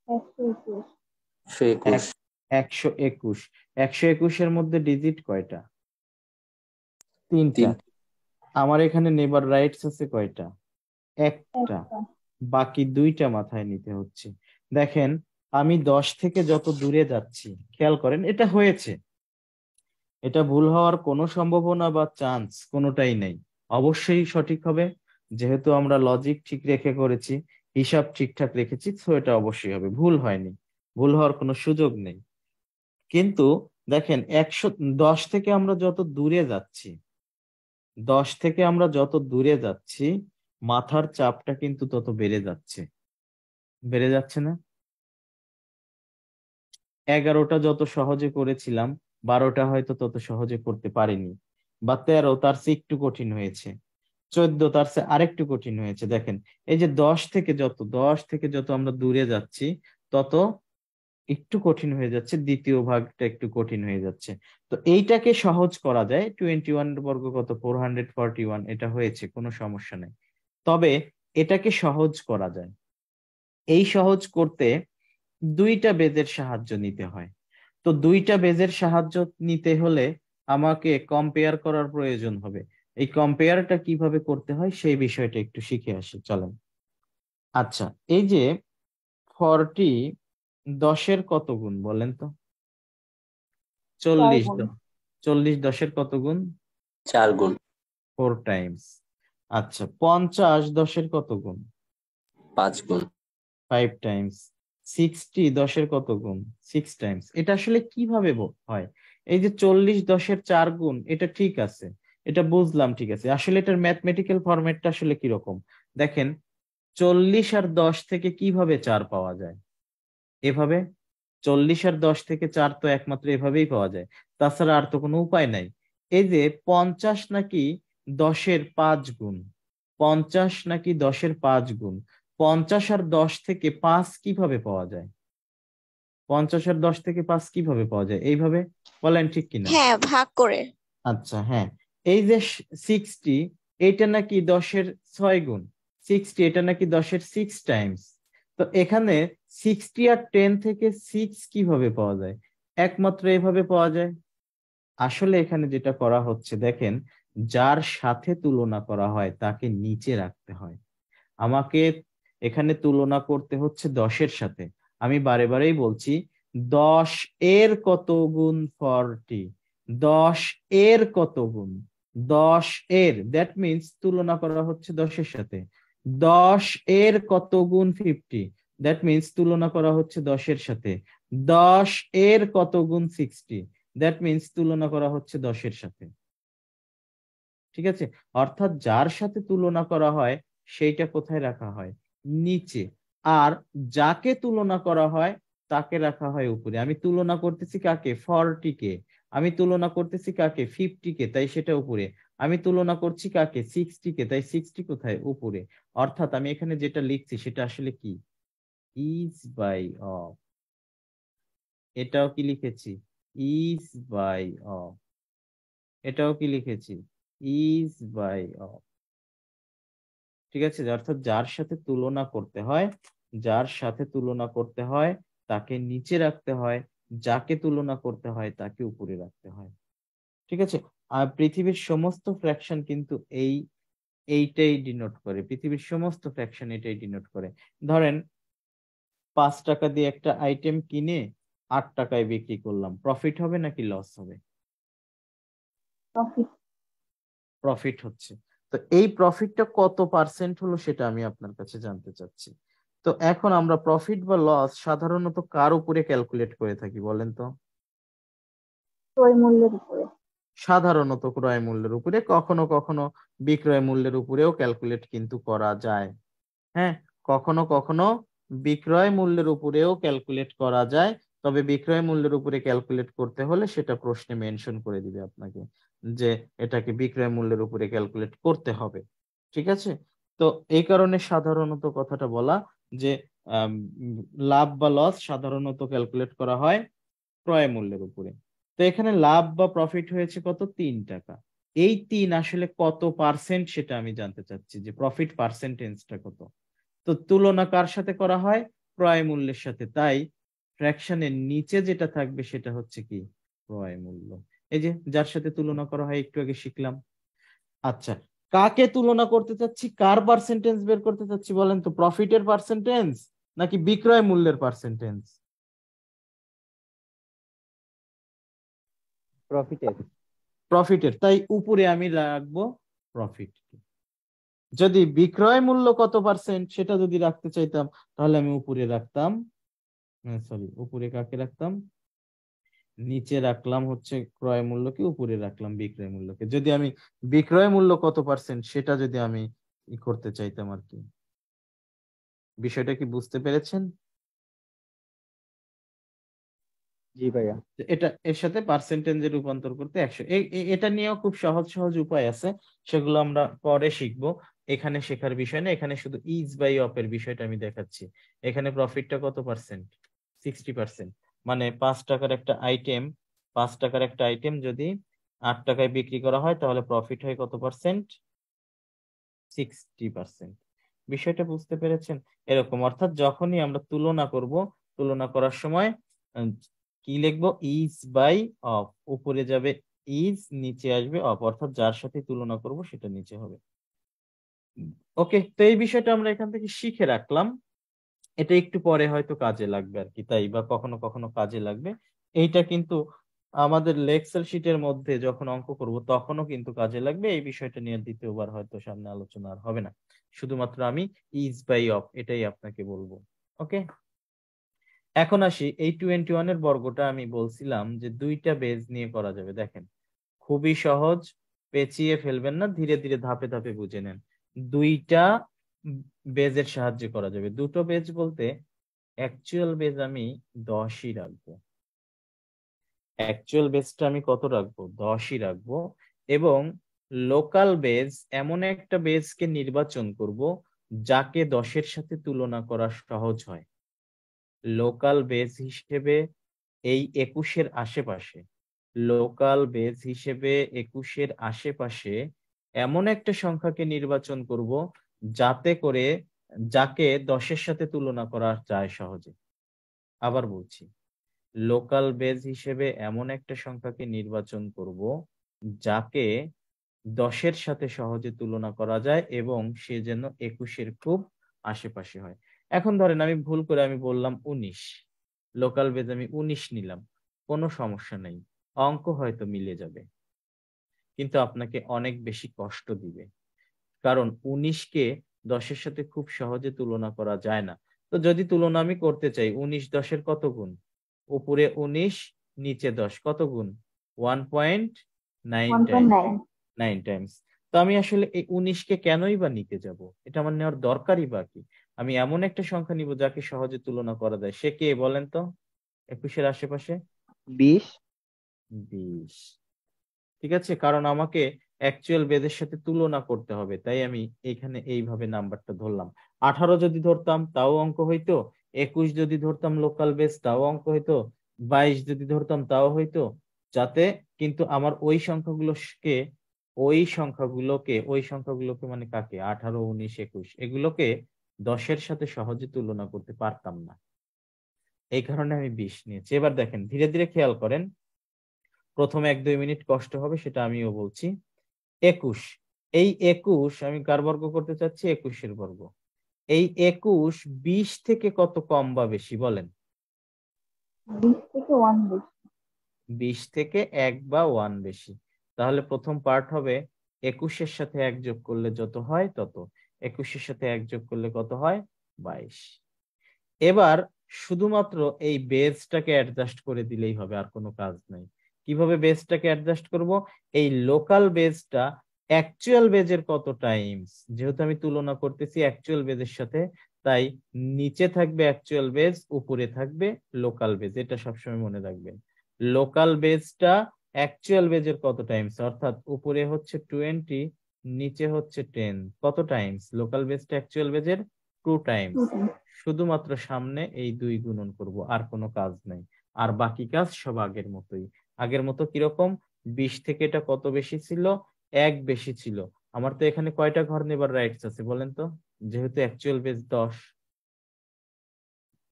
121। 121, 121। 121 এর মধ্যে ডিজিট কয়টা? 3টা। 3, আমার এখানে নেবার রাইটস আছে কয়টা? একটা। একটা। বাকি 2টা মাথায় নিতে হচ্ছে। দেখেন, আমি 10 থেকে যত দূরে যাচ্ছি, খেয়াল করেন, এটা হয়েছে, এটা ভুল হওয়ার কোনো সম্ভাবনা বা চান্স কোনোটাই নেই। অবশ্যই সঠিক হবে, যেহেতু আমরা লজিক ঠিক রেখে করেছি, হিসাব ঠিকঠাক রেখেছি, তো এটা অবশ্যই হবে, ভুল হয়নি, ভুল হওয়ার কোনো সুযোগ নেই। কিন্তু দেখেন, 10 থেকে আমরা যত দূরে যাচ্ছি, 10 থেকে আমরা যত দূরে যাচ্ছি, মাথার চাপটা কিন্তু তত বেড়ে যাচ্ছে। বেড়ে যাচ্ছে না? 11টা যত সহজে করেছিলাম, 12টা হয়তো তত সহজে করতে পারিনি, বা 13 তার চেয়ে একটু কঠিন হয়েছে, 14 তার চেয়ে আরেকটু কঠিন হয়েছে। দেখেন, এই যে 10 থেকে যত আমরা দূরে যাচ্ছি, তত একটু কঠিন হয়ে যাচ্ছে, দ্বিতীয় ভাগটা একটু কঠিন হয়ে যাচ্ছে। তো এইটাকে সহজ করা যায়। 21 এর বর্গ কত? 441। এটা হয়েছে, কোনো সমস্যা নেই। তবে এটাকে সহজ করা যায়। এই সহজ করতে 2টা বেজের সাহায্য নিতে হয়। তো 2টা বেজের সাহায্য নিতে হলে আমাকে কম্পেয়ার করার প্রয়োজন হবে। এই কম্পেয়ারটা কিভাবে করতে হয় সেই বিষয়টা একটু শিখে আসি, চলেন। আচ্ছা, এই যে 40 10-এর কত গুণ বলেন তো? 4 40। গুণ। 40 10-এর কত গুণ? 4 গুণ, 4 টাইমস। আচ্ছা, 50 10-এর কত গুণ? 5 গুণ, 5 টাইমস। 60 10-এর কত গুণ? 6 টাইমস। এটা আসলে কিভাবে হয়? এই যে 40 10-এর 4 গুণ, এটা ঠিক আছে, এটা বুঝলাম, ঠিক আছে। আসলে এটার ম্যাথমেটিক্যাল ফরম্যাটটা আসলে কিরকম দেখেন, 40 আর 10 থেকে কিভাবে 4 পাওয়া যায়? এভাবে। 40 আর 10 থেকে 4 তো একমাত্র এভাবেই পাওয়া যায়, তাছাড়া আর তো কোনো উপায় নাই। এই যে 50 নাকি 10-এর 5 গুণ, 50 নাকি 10-এর 5 গুণ, 50 আর 10 থেকে 5 কিভাবে পাওয়া যায়? 50 আর 10 থেকে 5 কিভাবে পাওয়া যায়? এইভাবে, বলেন ঠিক কিনা? হ্যাঁ ভাগ করে। আচ্ছা, হ্যাঁ। এই যে 60, এটা নাকি 10-এর 6 গুণ, 60 এটা নাকি 10-এর 6 টাইমস। তো এখানে 60 আর 10 থেকে 6 কিভাবে পাওয়া যায়? একমাত্র এভাবে পাওয়া যায়। আসলে এখানে যেটা করা হচ্ছে দেখেন, যার সাথে তুলনা করা হয় তাকে নিচে রাখতে হয়। আমাকে এখানে তুলনা করতে হচ্ছে 10-এর সাথে। আমি বারে বারেই বলছি, 10 এর কত গুণ 40, 10 এর কত গুণ, 10 এর, দ্যাট মিনস তুলনা করা হচ্ছে 10-এর সাথে। 10 এর কত গুণ 50, দ্যাট মিনস তুলনা করা হচ্ছে 10-এর সাথে। 10 এর কত গুণ 60, দ্যাট মিনস তুলনা করা হচ্ছে 10-এর সাথে। ঠিক আছে? অর্থাৎ যার সাথে তুলনা করা হয় সেইটা কোথায় রাখা হয়? নিচে। আর যাকে তুলনা করা হয় তাকে রাখা হয় উপরে। আমি তুলনা করতেছি কাকে? 40 কে। আমি তুলনা করতেছি কাকে? 50 কে, তাই সেটা উপরে। আমি তুলনা করছি কাকে? 60 কে, তাই 60 কোথায়? উপরে। অর্থাৎ আমি এখানে যেটা লিখছি সেটা আসলে কি? Is by of. এটাও কি লিখেছি? Is by of. এটাও কি লিখেছি? Is by of. ঠিক আছে, অর্থাৎ যার সাথে তুলনা করতে হয়, যার সাথে তুলনা করতে হয় তাকে নিচে রাখতে হয়, যাকে তুলনা করতে হয় তাকে উপরে রাখতে হয়। ঠিক আছে। আর পৃথিবীর সমস্ত ফ্র্যাকশন কিন্তু এইটাই ডিনোট করে। পৃথিবীর সমস্ত ফ্র্যাকশন এটাই ডিনোট করে। ধরেন 5 টাকা দিয়ে একটা আইটেম কিনে 8 টাকায় বিক্রি করলাম, প্রফিট হবে নাকি লস হবে? প্রফিট। প্রফিট হচ্ছে। তো এই প্রফিটটা কত পার্সেন্ট হলো সেটা আমি আপনার কাছে জানতে চাচ্ছি। তো এখন আমরা প্রফিট বা লস সাধারণত কার উপরে ক্যালকুলেট করে থাকি বলেন তো? ক্রয় মূল্যের উপরে। সাধারণত ক্রয় মূল্যের উপরে, কখনো কখনো বিক্রয় মূল্যের উপরেও ক্যালকুলেট কিন্তু করা যায়। হ্যাঁ, কখনো কখনো বিক্রয় মূল্যের উপরেও ক্যালকুলেট করা যায়। তবে বিক্রয় মূল্যের উপরে ক্যালকুলেট করতে হলে সেটা প্রশ্নে মেনশন করে দিবে আপনাকে যে এটাকে বিক্রয় মূল্যের উপরে ক্যালকুলেট করতে হবে। ঠিক আছে। তো এই কারণে সাধারণত কথাটা বলা যে আম, লাভ বা লস সাধারণত ক্যালকুলেট করা হয় ক্রয় মূল্যের উপরে। তো এখানে লাভ বা প্রফিট হয়েছে কত? 3 টাকা। এই 3 আসলে কত পার্সেন্ট সেটা আমি জানতে চাচ্ছি, যে প্রফিট পার্সেন্টেজটা কত। তো তুলনা কার সাথে করা হয়? ক্রয় মূল্যের সাথে। তাই ফ্র্যাকশনের নিচে যেটা থাকবে সেটা হচ্ছে কি? ক্রয় মূল্য। এই যে যার সাথে তুলনা করা হয় একটু আগে শিখলাম। আচ্ছা, কাকে তুলনা করতে চাচ্ছি? কার পার্সেন্টেজ বের করতে চাচ্ছি বলেন তো? প্রফিটের পার্সেন্টেজ নাকি বিক্রয় মূল্যের পার্সেন্টেজ? প্রফিটের। প্রফিটের। তাই উপরে আমি রাখবো প্রফিট। যদি বিক্রয় মূল্য কত পার্সেন্ট সেটা যদি রাখতে চাইতাম তাহলে আমি উপরে রাখতাম, সরি, উপরে কাকে রাখতাম? নিচে রাখলাম হচ্ছে ক্রয় মূল্যকে, উপরে রাখলাম বিক্রয় মূল্যকে। যদি আমি বিক্রয় মূল্য কত পার্সেন্ট সেটা যদি আমি করতে চাইতাম আর কি। বিষয়টা কি বুঝতে পেরেছেন? জি ভাইয়া। এটা এর সাথে পার্সেন্টেজে রূপান্তর করতে 100। এটা নিয়েও খুব সহজ সহজ উপায় আছে, সেগুলো আমরা পরে শিখবো। এখানে শেখার বিষয় না, এখানে শুধু ইজ বাই অফ এর বিষয়টা আমি দেখাচ্ছি। এখানে প্রফিটটা কত পার্সেন্ট? 60%। মানে 5 টাকার একটা আইটেম, 5 টাকার একটা আইটেম যদি 8 টাকায় বিক্রি করা হয় তাহলে প্রফিট হয় কত পার্সেন্ট? 60%। বিষয়টা বুঝতে পেরেছেন? এরকম, অর্থাৎ যখনই আমরা তুলনা করব, তুলনা করার সময় উম, কি লিখবো? Is by of. উপরে যাবে ইজ, নিচে আসবে অফ, অর্থাৎ যার সাথে তুলনা করব সেটা নিচে হবে। ওকে, তো এই বিষয়টা আমরা এখান থেকে শিখে রাখলাম। এটা একটু পরে হয়তো কাজে লাগবে আর কি, তাই বা কখনো কখনো কাজে লাগবে। এইটা কিন্তু আমাদের এক্সেল শিটের মধ্যে যখন অঙ্ক করব তখনও কিন্তু কাজে লাগবে। এই বিষয়টা নিয়ে দ্বিতীয়বার হয়তো সামনে আলোচনা আর হবে না, শুধুমাত্র আমি ইজ বাই অফ এটাই আপনাকে বলবো। ওকে, এখন আসি এই 21 এর বর্গটা। আমি বলছিলাম যে দুইটা বেজ নিয়ে করা যাবে। দেখেন, খুবই সহজ, পেঁচিয়ে ফেলবেন না, ধীরে ধীরে ধাপে ধাপে বুঝে নেন। দুইটা বেজের সাহায্যে করা যাবে। দুটো বেজ বলতে অ্যাকচুয়াল বেজ আমি 10ই রাখবো। অ্যাকচুয়াল বেজটা আমি কত রাখবো? 10ই রাখবো। এবং লোকাল বেজ এমন একটা বেজকে নির্বাচন করব যাকে 10-এর সাথে তুলনা করা সহজ হয়। লোকাল বেজ হিসেবে এই 21-এর আশেপাশে, লোকাল বেজ হিসেবে 21-এর আশেপাশে এমন একটা সংখ্যাকে নির্বাচন করব যাতে করে যাকে 10-এর সাথে তুলনা করা যায় সহজে। আবার বলছি, লোকাল বেজ হিসেবে এমন একটা সংখ্যাকে নির্বাচন করব যাকে 10-এর সাথে সহজে তুলনা করা যায় এবং সে যেন 21-এর খুব আশেপাশে হয়। এখন ধরেন আমি ভুল করে আমি বললাম 19, লোকাল বেজ আমি 19 নিলাম, কোনো সমস্যা নেই, অঙ্ক হয়তো মিলে যাবে, কিন্তু আপনাকে অনেক বেশি কষ্ট দিবে। কারণ 19-কে 10-এর সাথে খুব সহজে তুলনা করা যায় না। তো যদি তুলনা আমি করতে চাই, 19 10-এর কত গুণ? উপরে 19 নিচে 10, কত গুণ? 1.9 টাইমস। 1.9। 9 টাইমস। তো আমি আসলে এই 19-কে কেনই বা নিতে যাব? এটা আমার নেওয়ার দরকারই বা কি? আমি এমন একটা সংখ্যা নিব যাকে সহজে তুলনা করা যায়। সে কে বলেন তো? 21-এর আশেপাশে 20 20। ঠিক আছে, কারণ আমাকে অ্যাকচুয়াল বেজের সাথে তুলনা করতে হবে, তাই আমি এখানে এইভাবে নাম্বারটা ধরলাম। 18 যদি ধরতাম তাও অঙ্ক হইতো, 21 যদি ধরতাম লোকাল বেজ তাও অঙ্ক হইতো, 22 যদি ধরতাম তাও হইতো, যাতে কিন্তু আমার ওই সংখ্যাগুলোকে মানে কাকে, 18, 19, 21 এগুলোকে 10-এর সাথে সহজে তুলনা করতে পারতাম না। এই কারণে আমি 20 নিয়েছি। এবার দেখেন ধীরে ধীরে খেয়াল করেন, প্রথমে 1-2 মিনিট কষ্ট হবে, সেটা আমিও বলছি। 21, এই 21 আমি কার বর্গ করতে চাচ্ছি, 21-এর বর্গ। এই 21 20 থেকে কত কম বা বেশি বলেন? 20 থেকে 1 বেশি। 20 থেকে 1 বা 1 বেশি। তাহলে প্রথম পার্ট হবে 21-এর সাথে 1 যোগ করলে যত হয় তত। 21-এর সাথে 1 যোগ করলে কত হয়, 22। এবার শুধুমাত্র এই বেসটাকে অ্যাডজাস্ট করে দিলেই হবে, আর কোনো কাজ নাই। কিভাবে বেসটাকে অ্যাডজাস্ট করব? এই লোকাল বেসটা অ্যাকচুয়াল বেজের কত টাইমস, যেহেতু আমি তুলনা করতেছি অ্যাকচুয়াল বেজের সাথে, তাই নিচে থাকবে অ্যাকচুয়াল বেজ, উপরে থাকবে লোকাল বেজ। এটা সবসময় মনে রাখবেন, লোকাল বেজটা অ্যাকচুয়াল বেজের কত টাইমস, অর্থাৎ উপরে হচ্ছে 20, নিচে হচ্ছে 10। কত টাইমস? লোকাল বেজটা অ্যাকচুয়াল বেজের 2 টাইমস। শুধুমাত্র সামনে এই 2 গুণন করব, আর কোনো কাজ নাই। আর বাকি কাজ সব আগের মতোই। আগের মতো কিরকম? 20 থেকে এটা কত বেশি ছিল, 1 বেশি ছিল। আমার তো এখানে কয়টা ঘর নেবার রাইটস আছে বলেন তো, যেহেতু অ্যাকচুয়াল বেজ 10।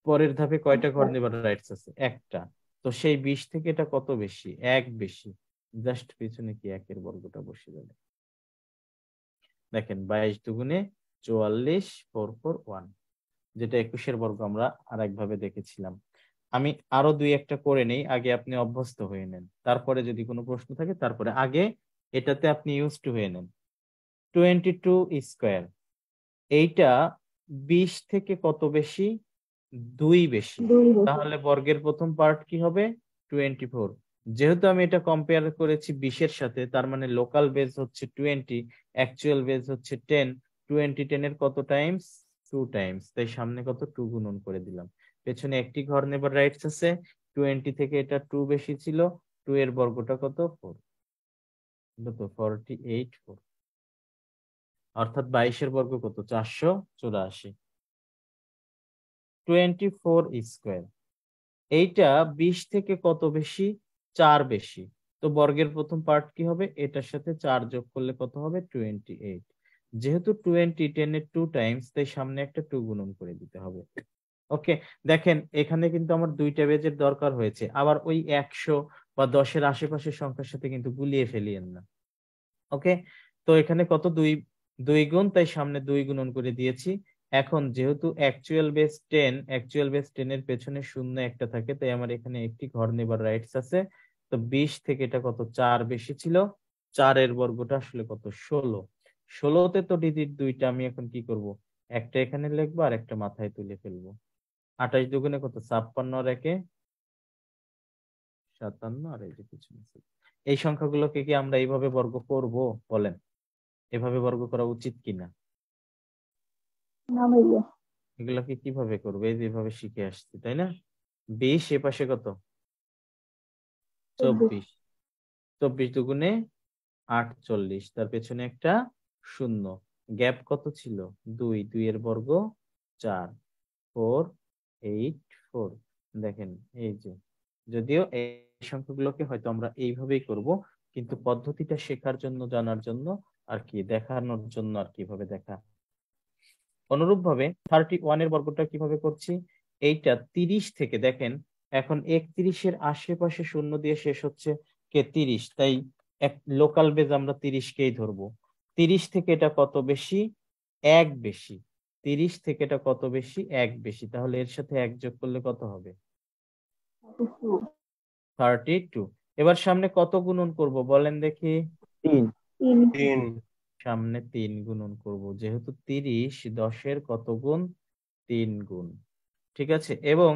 পরের ধাপে কয়টা ঘর নেবার রাইটস আছে? একটা। তো সেই 20 থেকে এটা কত বেশি, 1 বেশি। জাস্ট পিছনে কি 1-এর বর্গটা বসে যাবে। দেখেন 22 দুগুণে 44, 4 4 1, যেটা 21-এর বর্গ আমরা আরেকভাবে দেখেছিলাম। আমি আরো 2-1টা করে নেই, আগে আপনি অভ্যস্ত হয়ে নেন, তারপরে যদি কোনো প্রশ্ন থাকে তারপরে। আগে এটাতে আপনি ইউজ টু হয়ে নেন। 22 স্কোয়ার, এইটা 20 থেকে কত বেশি, 2 বেশি। 2 বেশি। তাহলে বর্গের প্রথম পার্ট কি হবে, 24। যেহেতু আমি এটা কম্পেয়ার করেছি 20-এর সাথে, তার মানে লোকাল বেজ হচ্ছে 20, অ্যাকচুয়াল বেজ হচ্ছে 10। 20 10-এর কত টাইমস, 2 টাইমস, তাই সামনে কত, 2 গুণন করে দিলাম। পেছনে একটি ঘর নেবার রাইটস আছে, 20 থেকে এটা 2 বেশি ছিল, 2 এর বর্গটা কত, 4, কত 48 4, অর্থাৎ 22-এর বর্গ কত, 484। 24 স্কোয়ার, এইটা 20 থেকে কত বেশি, 4 বেশি। তো বর্গের প্রথম পার্ট কি হবে, এটার সাথে 4 যোগ করলে কত হবে, 28। যেহেতু 20 10-এর 2 টাইমস, তাই সামনে একটা 2 গুণন করে দিতে হবে। ওকে, দেখেন এখানে কিন্তু আমার 2টা বেজের দরকার হয়েছে। আবার ওই 100 বা 10-এর আশেপাশের সংখ্যার সাথে কিন্তু গুলিয়ে ফেলিয়েন না। ওকে, তো এখানে কত, 2 গুণ, তাই সামনে 2 গুণন করে দিয়েছি। এখন যেহেতু অ্যাকচুয়াল বেস 10, অ্যাকচুয়াল বেস 10 এর পেছনে শূন্য একটা থাকে, তাই আমার এখানে একটি ঘর নেবার রাইটস আছে। তো 20 থেকে এটা কত, 4 বেশি ছিল, 4 এর বর্গটা আসলে কত, 16। 16তে তো ডিজিট 2টা, আমি এখন কি করব, একটা এখানে লিখবো আর একটা মাথায় তুলে ফেলবো। 28 দুগুণে কত, 56, আর 1-এ 57, আর এই যে পিছনে এই সংখ্যাগুলোকে কি আমরা এইভাবে বর্গ করব বলেন? এভাবে বর্গ করা উচিত কিনা? না ভাইয়া। এগুলোকে কিভাবে করবে, এই যেভাবে শিখে আসছি, তাই না? 20 এ পাশে কত, 24, 24 দুগুণে 48, তার পেছনে একটা শূন্য, গ্যাপ কত ছিল, 2, 2 এর বর্গ 4, 4 8 4। দেখেন এই যে, যদিও এই সংখ্যাগুলোকে হয়তো আমরা এইভাবেই করব, কিন্তু পদ্ধতিটা শেখার জন্য, জানার জন্য আর কি, দেখানোর জন্য আর কিভাবে দেখা। অনুরূপ ভাবে 31-এর বর্গটা কিভাবে করছি, এইটা 30 থেকে, দেখেন এখন 31-এর আশেপাশে শূন্য দিয়ে শেষ হচ্ছে কে, 30, তাই এক লোকাল বেজ আমরা 30-কেই ধরবো। 30 থেকে এটা কত বেশি, 1 বেশি। 30 থেকে এটা কত বেশি, 1 বেশি। তাহলে এর সাথে 1 যোগ করলে কত হবে, 32। এবার সামনে কত গুণন করব বলেন দেখি, 3 3। সামনে 3 গুণন করব, যেহেতু 30 10-এর কত গুণ, 3 গুণ। ঠিক আছে, এবং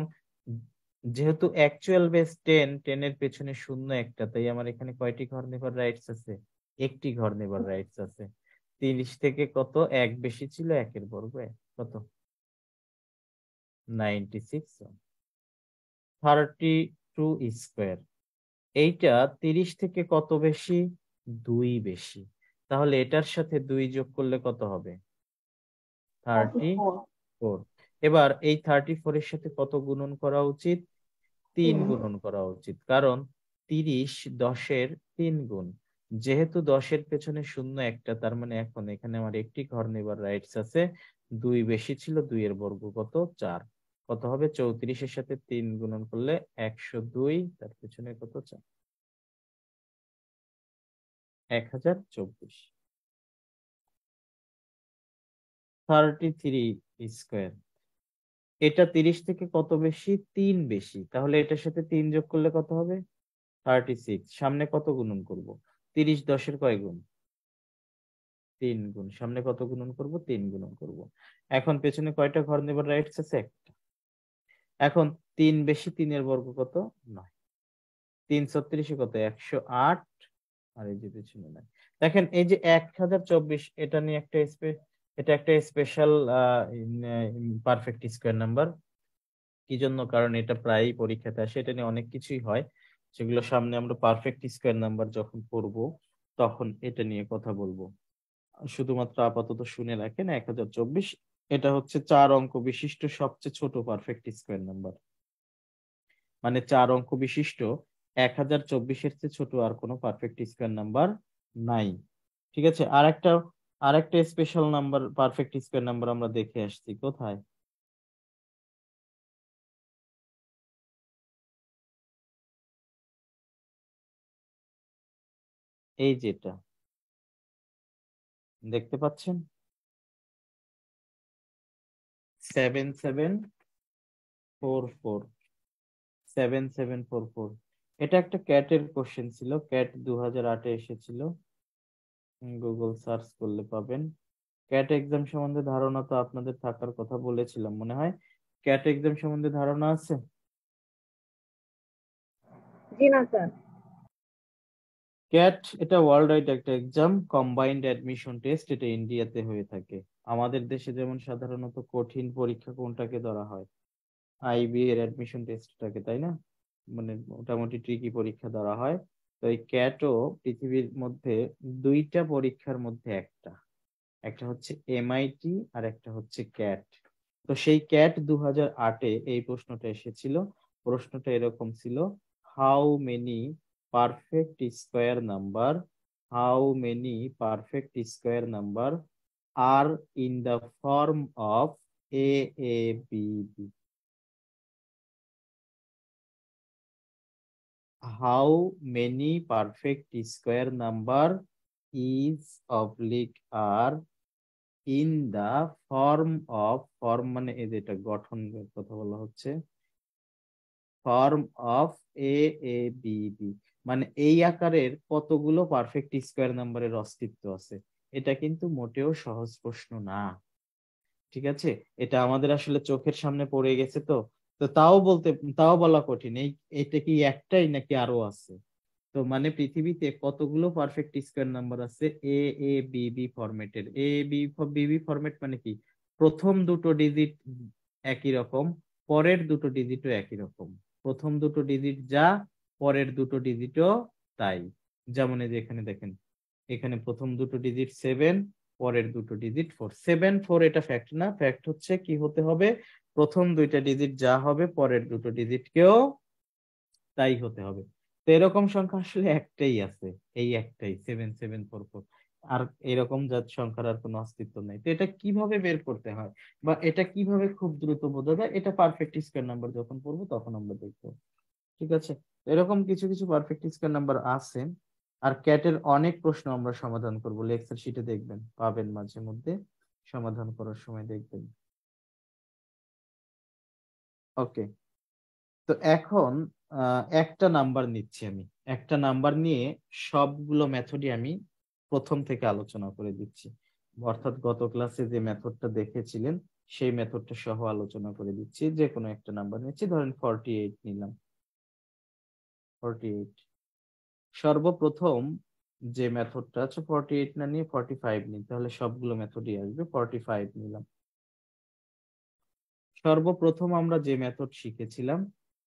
যেহেতু অ্যাকচুয়াল বেস 10, 10 এর পেছনে শূন্য একটা, তাই আমার এখানে কয়টি ঘর নেবার রাইটস আছে, একটি ঘর নেবার রাইটস আছে। 30 থেকে কত, 1 বেশি ছিল, 1-এর বর্গ কত, 96। 32 স্কোয়ার। এইটা 30 থেকে কত বেশি? 2 বেশি। তাহলে এটার সাথে 2 যোগ করলে কত হবে? 34 34। এবার এই 34 এর সাথে কত গুণন করা উচিত? 3 3 গুণন করা উচিত, কারণ 30 10-এর 3 গুণ। যেহেতু 10-এর পেছনে শূন্য একটা, তার মানে এখন এখানে আমার একটি ঘর নেবার রাইটস আছে। 2 বেশি ছিল, 2 এর বর্গ কত? 4। কত হবে? 34-এর সাথে 3 গুণন করলে 102, তার পেছনে কত? 4, 1024। 33 স্কোয়ার। এটা 30 থেকে কত বেশি? 3 বেশি। তাহলে এটার সাথে 3 যোগ করলে কত হবে? 36। সামনে কত গুণন করব? 30 10-এর কয় গুণ? 3 গুণ। সামনে কত গুণন করব? 3 গুণন করব। এখন পেছনে কয়টা ঘর নেবার রাইটস আছে? একটা। এখন 3 বেশি, 3 এর বর্গ কত? 9। 3 36 কত? 108। আর এই যে পেছনে 9। দেখেন এই যে 1024, এটা নিয়ে এটা একটা স্পেশাল পারফেক্ট স্কোয়ার নাম্বার। কি জন্য? কারণ এটা প্রায়ই পরীক্ষাতে আসে। এটা নিয়ে অনেক কিছুই হয়, সেগুলো সামনে আমরা পারফেক্ট স্কোয়ার নাম্বার যখন পড়বো তখন এটা নিয়ে কথা বলবো। শুধুমাত্র আপাতত শুনে রাখেন, 1024 এটা হচ্ছে 4 অঙ্ক বিশিষ্ট সবচেয়ে ছোট পারফেক্ট স্কোয়ার নাম্বার। মানে 4 অঙ্ক বিশিষ্ট 1024-এর চেয়ে ছোট আর কোনো পারফেক্ট স্কোয়ার নাম্বার নাই। ঠিক আছে, আরেকটা special number, perfect square number আমরা দেখে আসছি। কোথায়? এই যেটা দেখতে পাচ্ছেন, 7744। 7744। এটা একটা ক্যাটের কোশ্চেন ছিল, ক্যাট 2008-এ এসেছিল। গুগল সার্চ করলে পাবেন। ক্যাট এক্সাম সম্বন্ধে ধারণা তো আপনাদের থাকার কথা বলেছিলাম মনে হয়। ক্যাট এক্সাম সম্বন্ধে ধারণা আছে? জি না স্যার। ক্যাট এটা ওয়ার্ল্ড ওয়াইড একটা এক্সাম, কম্বাইন্ড অ্যাডমিশন টেস্ট। এটা ইন্ডিয়াতে হয়ে থাকে। আমাদের দেশে যেমন সাধারণত কঠিন পরীক্ষা কোনটাকে ধরা হয়? আইবি এর অ্যাডমিশন টেস্টটাকে, তাই না? মানে মোটামুটি ট্রিকি পরীক্ষা ধরা হয়। তো এই ক্যাটও পৃথিবীর মধ্যে 2টা পরীক্ষার মধ্যে একটা। একটা হচ্ছে এমআইটি আর একটা হচ্ছে ক্যাট। তো সেই ক্যাট 2008-এ এই প্রশ্নটা এসেছিল। প্রশ্নটা এরকম ছিল, how many perfect square number, how many perfect square number are in the form of a a b b. How many perfect square number is oblique are in the form of, form মানে এই যেটা গঠনের কথা বলা হচ্ছে, form of a a b b, মানে এই আকারের কতগুলো পারফেক্ট স্কোয়ার নাম্বারের অস্তিত্ব আছে। এটা কিন্তু মোটেও সহজ প্রশ্ন না। ঠিক আছে, এটা আমাদের আসলে চোখের সামনে পড়ে গেছে। তো তো তাও বলা কঠিন, এটা কি একটাই নাকি আরো আছে? তো মানে পৃথিবীতে কতগুলো পারফেক্ট স্কোয়ার নাম্বার আছে এ a b B ফরম্যাটের? A b B format মানে কি? প্রথম দুটো ডিজিট একই রকম, পরের দুটো ডিজিটও একই রকম। প্রথম দুটো ডিজিট যা, পরের দুটো ডিজিটও তাই। যেমন এই যে এখানে দেখেন, এখানে প্রথম দুটো ডিজিট 7, পরের দুটো ডিজিট 4। 7 4 এটা ফ্যাক্ট না, ফ্যাক্ট হচ্ছে কি হতে হবে? প্রথম দুইটা ডিজিট যা হবে, পরের দুটো ডিজিটকেও তাই হতে হবে। তো এরকম সংখ্যা আসলে একটাই আছে, এই একটাই 7744। আর এরকম জাত সংখ্যার আর কোনো অস্তিত্ব নেই। তো এটা কিভাবে বের করতে হয় বা এটা কিভাবে খুব দ্রুত বোঝা যায়, এটা পারফেক্ট স্কয়ার নাম্বার যখন পড়বো তখন আমরা দেখবো। ঠিক আছে, এরকম কিছু কিছু পারফেক্ট স্কয়ার নাম্বার আছে। আর ক্যাটের অনেক প্রশ্ন আমরা সমাধান করবো, এক্সেল শিটে দেখবেন, পাবেন মাঝে মধ্যে, সমাধান করার সময় দেখবেন। ওকে, তো এখন একটা নাম্বার নিচ্ছি আমি, একটা নাম্বার নিয়ে সবগুলো মেথডই আমি প্রথম থেকে আলোচনা করে দিচ্ছি। অর্থাৎ গত ক্লাসে যে মেথডটা দেখেছিলেন সেই মেথডটা সহ আলোচনা করে দিচ্ছি। যে কোনো একটা নাম্বার নিচ্ছি, ধরেন 48 নিলাম। 48 সর্বপ্রথম যে মেথডটা আছে, 48 না নিয়ে 45 নিই, তাহলে সবগুলো মেথডই আসবে। 45 নিলাম। সর্বপ্রথম আমরা যে মেথড শিখেছিলাম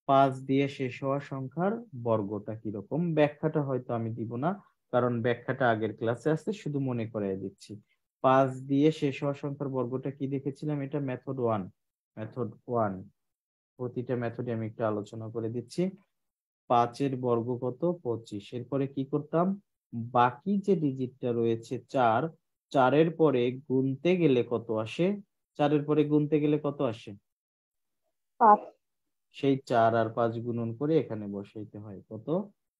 5 দিয়ে শেষ হওয়া সংখ্যার বর্গটা কিরকম। ব্যাখ্যাটা হয়তো আমি দিব না, কারণ ব্যাখ্যাটা আগের ক্লাসে আছে, শুধু মনে করিয়ে দিচ্ছি। 5 দিয়ে শেষ হওয়া সংখ্যার বর্গটা কি দেখেছিলাম, এটা মেথড 1। মেথড 1 প্রতিটা মেথডে আমি একটু আলোচনা করে দিচ্ছি। 5 এর বর্গ কত, 25। এরপরে কি করতাম, বাকি যে ডিজিটটা রয়েছে 4, 4-এর পরে গুনতে গেলে কত আসে, 4-এর পরে গুনতে গেলে কত আসে, 5। সেই 4 আর 5 গুণন করে এখানে বসাইতে হয়, কত,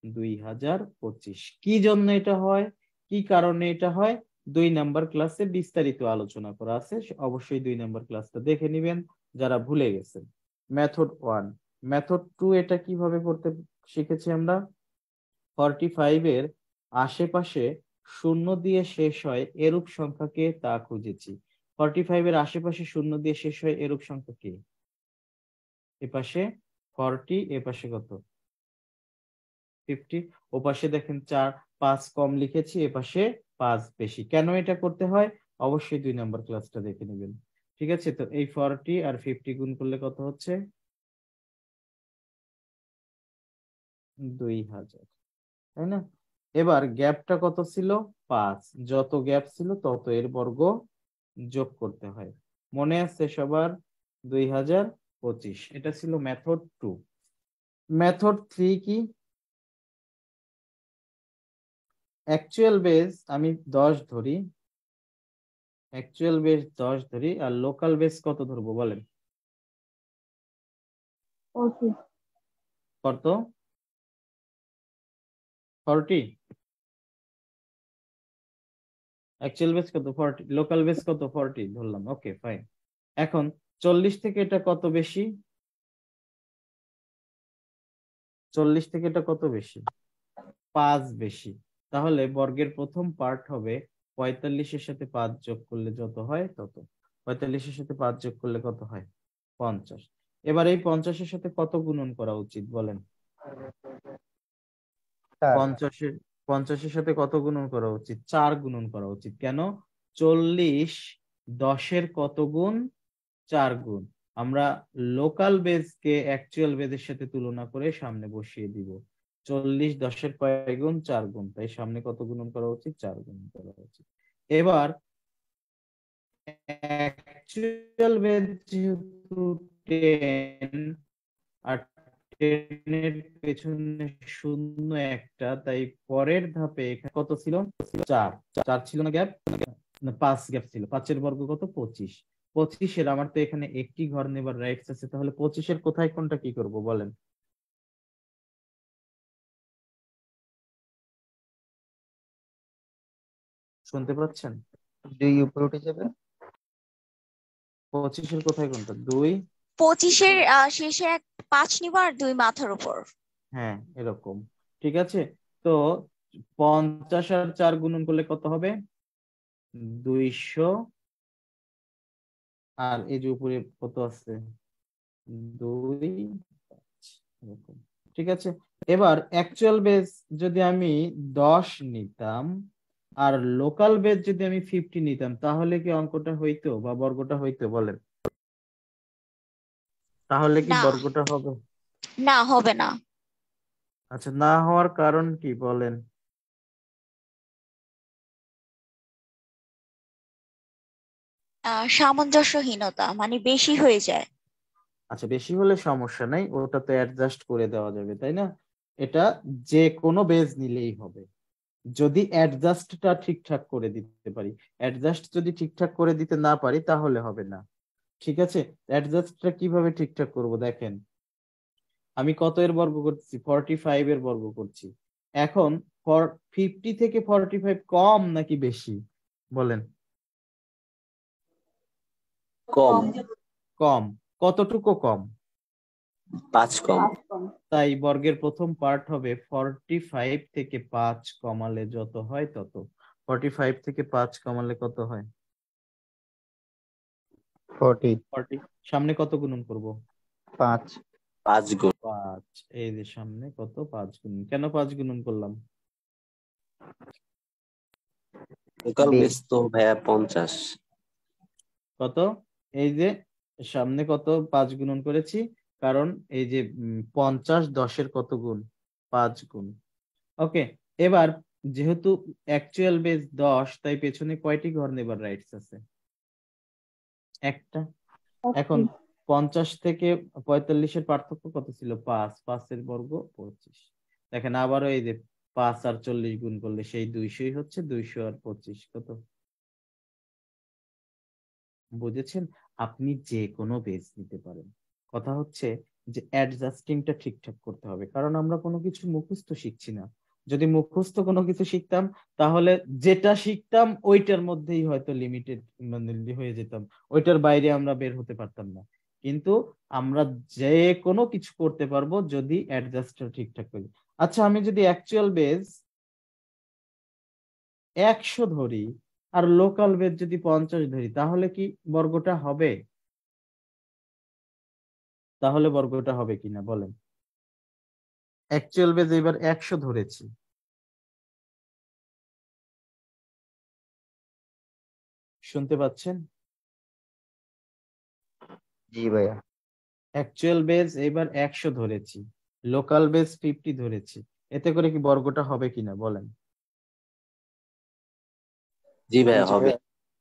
2025। কি জন্য এটা হয়, কি কারণে এটা হয়, 2 নাম্বার ক্লাসে বিস্তারিত আলোচনা করা আছে, অবশ্যই 2 নাম্বার ক্লাসটা দেখে নিবেন যারা ভুলে গেছেন। মেথড 1। মেথড 2 এটা কিভাবে করতে শিখেছি আমরা, 45 এর আশেপাশে শূন্য দিয়ে শেষ হয় এরূপ সংখ্যাকে তা খুঁজেছি। 45 এর আশেপাশে শূন্য দিয়ে শেষ হয় এরূপ সংখ্যা কি, এপাশে 40, এপাশে কত, 50। ওপাশে দেখেন 4, 5 কম লিখেছি, এপাশে 5 বেশি। কেন এটা করতে হয়, অবশ্যই 2 নাম্বার ক্লাসটা দেখে নেবেন। ঠিক আছে, তো এই 40 আর 50 গুণ করলে কত হচ্ছে, 2000, তাই না। এবার গ্যাপটা কত ছিল, 5। যত গ্যাপ ছিল তত এর বর্গ যোগ করতে হয়। মনে আছে সবার, 2025। এটা ছিল মেথড 2। মেথড 3 কি, অ্যাকচুয়াল বেজ আমি 10 ধরি, অ্যাকচুয়াল বেজ 10 ধরি, আর লোকাল বেজ কত ধরবো বলেন, 25। কত, 40। অ্যাকচুয়াল বেজ কত, 40। লোকাল বেজ কত, 40 ধরলাম, ওকে ফাইন। এখন 40 থেকে এটা কত বেশি, 40 থেকে এটা কত বেশি, 5 বেশি। তাহলে বর্গের প্রথম পার্ট হবে 45-এর সাথে 5 যোগ করলে যত হয় তত। 45-এর সাথে 5 যোগ করলে কত হয়, 50। এবার এই 50-এর সাথে কত গুণন করা উচিত বলেন, 4। 50-এর সাথে কত গুণন করা উচিত, 4 গুণন করা উচিত। কেন, 40 10-এর কত গুণ, 4 গুণ। আমরা লোকাল বেজকে অ্যাকচুয়াল বেজের সাথে তুলনা করে সামনে বসিয়ে দিব। 40 10-এর কয় গুণ, 4 গুণ, তাই সামনে কত গুণন করা উচিত, 4 গুণন করা উচিত। এবার অ্যাকচুয়াল বেজ যেহেতু 10 আর 10 এর পেছনে শূন্য একটা, তাই পরের ধাপে এখানে কত ছিল, 4। 4 ছিল না গ্যাপ, না 5 গ্যাপ ছিল। 5-এর বর্গ কত, 25। 25-এর আমার তো এখানে একটি ঘর নেবার রাইটস আছে, তাহলে 25-এর কোথায় কোনটা কি করব বলেন, শুনতে পাচ্ছেন, 2 উপরে উঠে যাবে। 25-এর কোথায় কোনটা, 2। 25-এর শেষে 5 নিব আর 2 মাথার উপর। হ্যাঁ এরকম, ঠিক আছে। তো 50 আর 4 গুণন করলে কত হবে, 200, আর এই যে উপরে কত আছে, 2, 5, এরকম। ঠিক আছে, এবার অ্যাকচুয়াল বেজ যদি আমি 10 নিতাম আর লোকাল বেজ যদি আমি 50 নিতাম, তাহলে কি অঙ্কটা হইতো বা বর্গটা হইতো বলেন, তাহলে কি না, বর্গটা হবে, না হবে না। আচ্ছা না হওয়ার কারণ কি বলেন, সামঞ্জস্যহীনতা, মানে বেশি হয়ে যায়। আচ্ছা বেশি হলে সমস্যা নাই, ওটা তো অ্যাডজাস্ট করে দেওয়া যাবে, তাই না। এটা যে কোনো বেজ নিলেই হবে, যদি অ্যাডজাস্টটা ঠিকঠাক করে দিতে পারি। অ্যাডজাস্ট যদি ঠিকঠাক করে দিতে না পারি তাহলে হবে না। ঠিক আছে, অ্যাডজাস্টটা কিভাবে ঠিকঠাক করব দেখেন, আমি কত এর বর্গ করছি, 45 এর বর্গ করছি। এখন 50 থেকে 45 কম নাকি বেশি বলেন, কম, কম। কতটুকু কম, 5 কম, 5 কম। তাই বর্গের প্রথম পার্ট হবে 45 থেকে 5 কমালে যত হয় তত। 45 থেকে 5 কমালে কত হয়, 40। 40। সামনে কত গুণন করব, 5। 5 গুণ, 5। এই যে সামনে কত, 5 গুণন। কেন 5 গুণন করলাম, লোকাল বেস তো ভাইয়া 50। কত, এই যে সামনে কত 5 গুণন করেছি, কারণ এই যে 50 10-এর কত গুণ? 5 গুণ। ওকে, এবার যেহেতু অ্যাকচুয়াল বেস 10, তাই পেছনে কয়টি ঘর নেবার রাইটস আছে? একটা। এখন 50 থেকে 45-এর পার্থক্য কত ছিল? 5, 5-এর বর্গ 25। দেখেন আবারও এই যে 5 আর 40 গুণ করলে সেই 200-ই হচ্ছে, 200 আর 25 কত? বুঝেছেন? আপনি যে কোনো বেস নিতে পারেন। কথা হচ্ছে যে অ্যাডজাস্টিংটা ঠিকঠাক করতে হবে, কারণ আমরা কোনো কিছু মুখস্থ শিখছি না। যদি মুখস্থ কোনো কিছু শিখতাম তাহলে যেটা শিখতাম ওইটার মধ্যেই হয়তো লিমিটেড মানে হয়ে যেতাম, ওইটার বাইরে আমরা বের হতে পারতাম না। কিন্তু আমরা যে কোনো কিছু করতে পারবো যদি অ্যাডজাস্টটা ঠিকঠাক করি। আচ্ছা, আমি যদি অ্যাকচুয়াল বেস 100 ধরি আর লোকাল বেস যদি 50 ধরি, তাহলে কি বর্গটা হবে? তাহলে বর্গটা হবে কিনা বলেন? অ্যাকচুয়াল বেস এবার 100 ধরেছি, শুনতে পাচ্ছেন? জি ভাইয়া। অ্যাকচুয়াল বেস এবার 100 ধরেছি, লোকাল বেস 50 ধরেছি, এতে করে কি বর্গটা হবে কিনা বলেন? জি ভাইয়া হবে।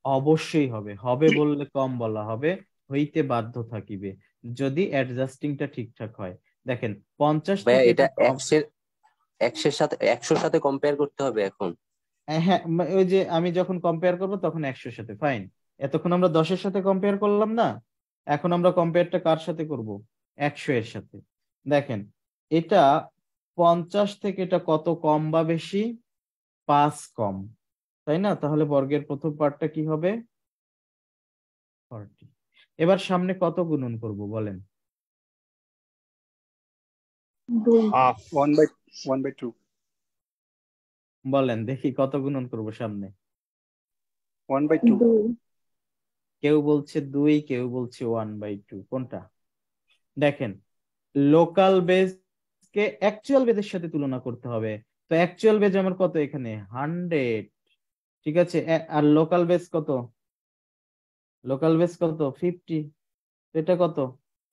অবশ্যই হবে। হবে বললে কম বলা হবে, হইতে বাধ্য থাকিবে যদি অ্যাডজাস্টিংটা ঠিকঠাক হয়। দেখেন 50 ভাইয়া থেকে এটা এটা কম। 100-এর সাথে কম্পেয়ার করতে হবে এখন। হ্যাঁ, ওই যে আমি যখন কম্পেয়ার করব তখন 100-এর সাথে, ফাইন। এতক্ষণ আমরা 10-এর সাথে কম্পেয়ার করলাম না, এখন আমরা কম্পেয়ারটা কার সাথে করব? 100-এর সাথে। দেখেন এটা 50 থেকে এটা কত কম বা বেশি? 5 কম, তাই না? তাহলে বর্গের প্রথম পার্টটা কি হবে? 40। এবার সামনে কত গুণন করব বলেন? 2 হাফ 1/2 বলেন দেখি কত গুণন করব সামনে? 1/2 2 কেউ বলছে 2, কেউ বলছে 1/2, কোনটা? দেখেন লোকাল বেস কে অ্যাকচুয়াল বেজের সাথে তুলনা করতে হবে। তো অ্যাকচুয়াল বেজ আমার কত এখানে? 100, ঠিক আছে। আর লোকাল বেস কত? লোকাল বেস কত? 50। এটা কত?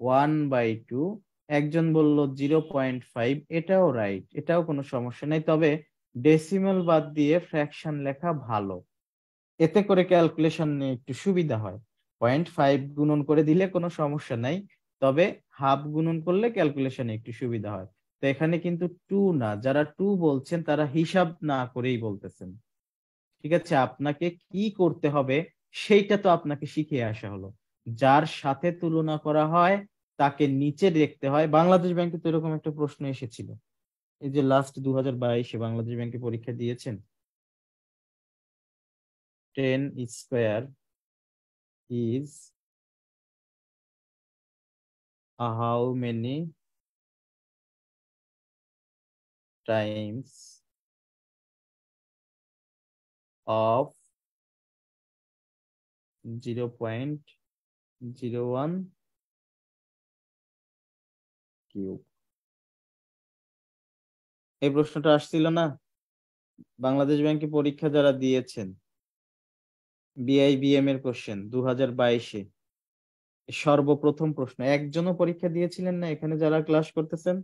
1/2। একজন বলল 0.5, এটাও রাইট, এটাও কোনো সমস্যা নাই, তবে ডেসিমাল বাদ দিয়ে ফ্র্যাকশন লেখা ভালো, এতে করে ক্যালকুলেশন নিয়ে একটু সুবিধা হয়। 0.5 গুণন করে দিলে কোনো সমস্যা নাই, তবে হাফ গুণন করলে ক্যালকুলেশনে একটু সুবিধা হয়। তো এখানে কিন্তু 2 না, যারা 2 বলছেন তারা হিসাব না করেই বলতেছেন। ঠিক আছে, আপনাকে কি করতে হবে সেইটা তো আপনাকে শিখিয়ে আসা হলো। যার সাথে তুলনা করা হয় তাকে নিচে দেখতে হয়। বাংলাদেশ ব্যাংকে তো এরকম একটা প্রশ্ন এসেছিল, এই যে লাস্ট 2022-এ বাংলাদেশ ব্যাংকে পরীক্ষা দিয়েছেন। 10 square is how many times of 0.01 cube? এই প্রশ্নটা আসছিল না বাংলাদেশ ব্যাংকে পরীক্ষা যারা দিয়েছেন, বিআইবিএম এর কোশ্চেন 2022-এ সর্বপ্রথম প্রশ্ন। একজনও পরীক্ষা দিয়েছিলেন না এখানে যারা ক্লাস করতেছেন?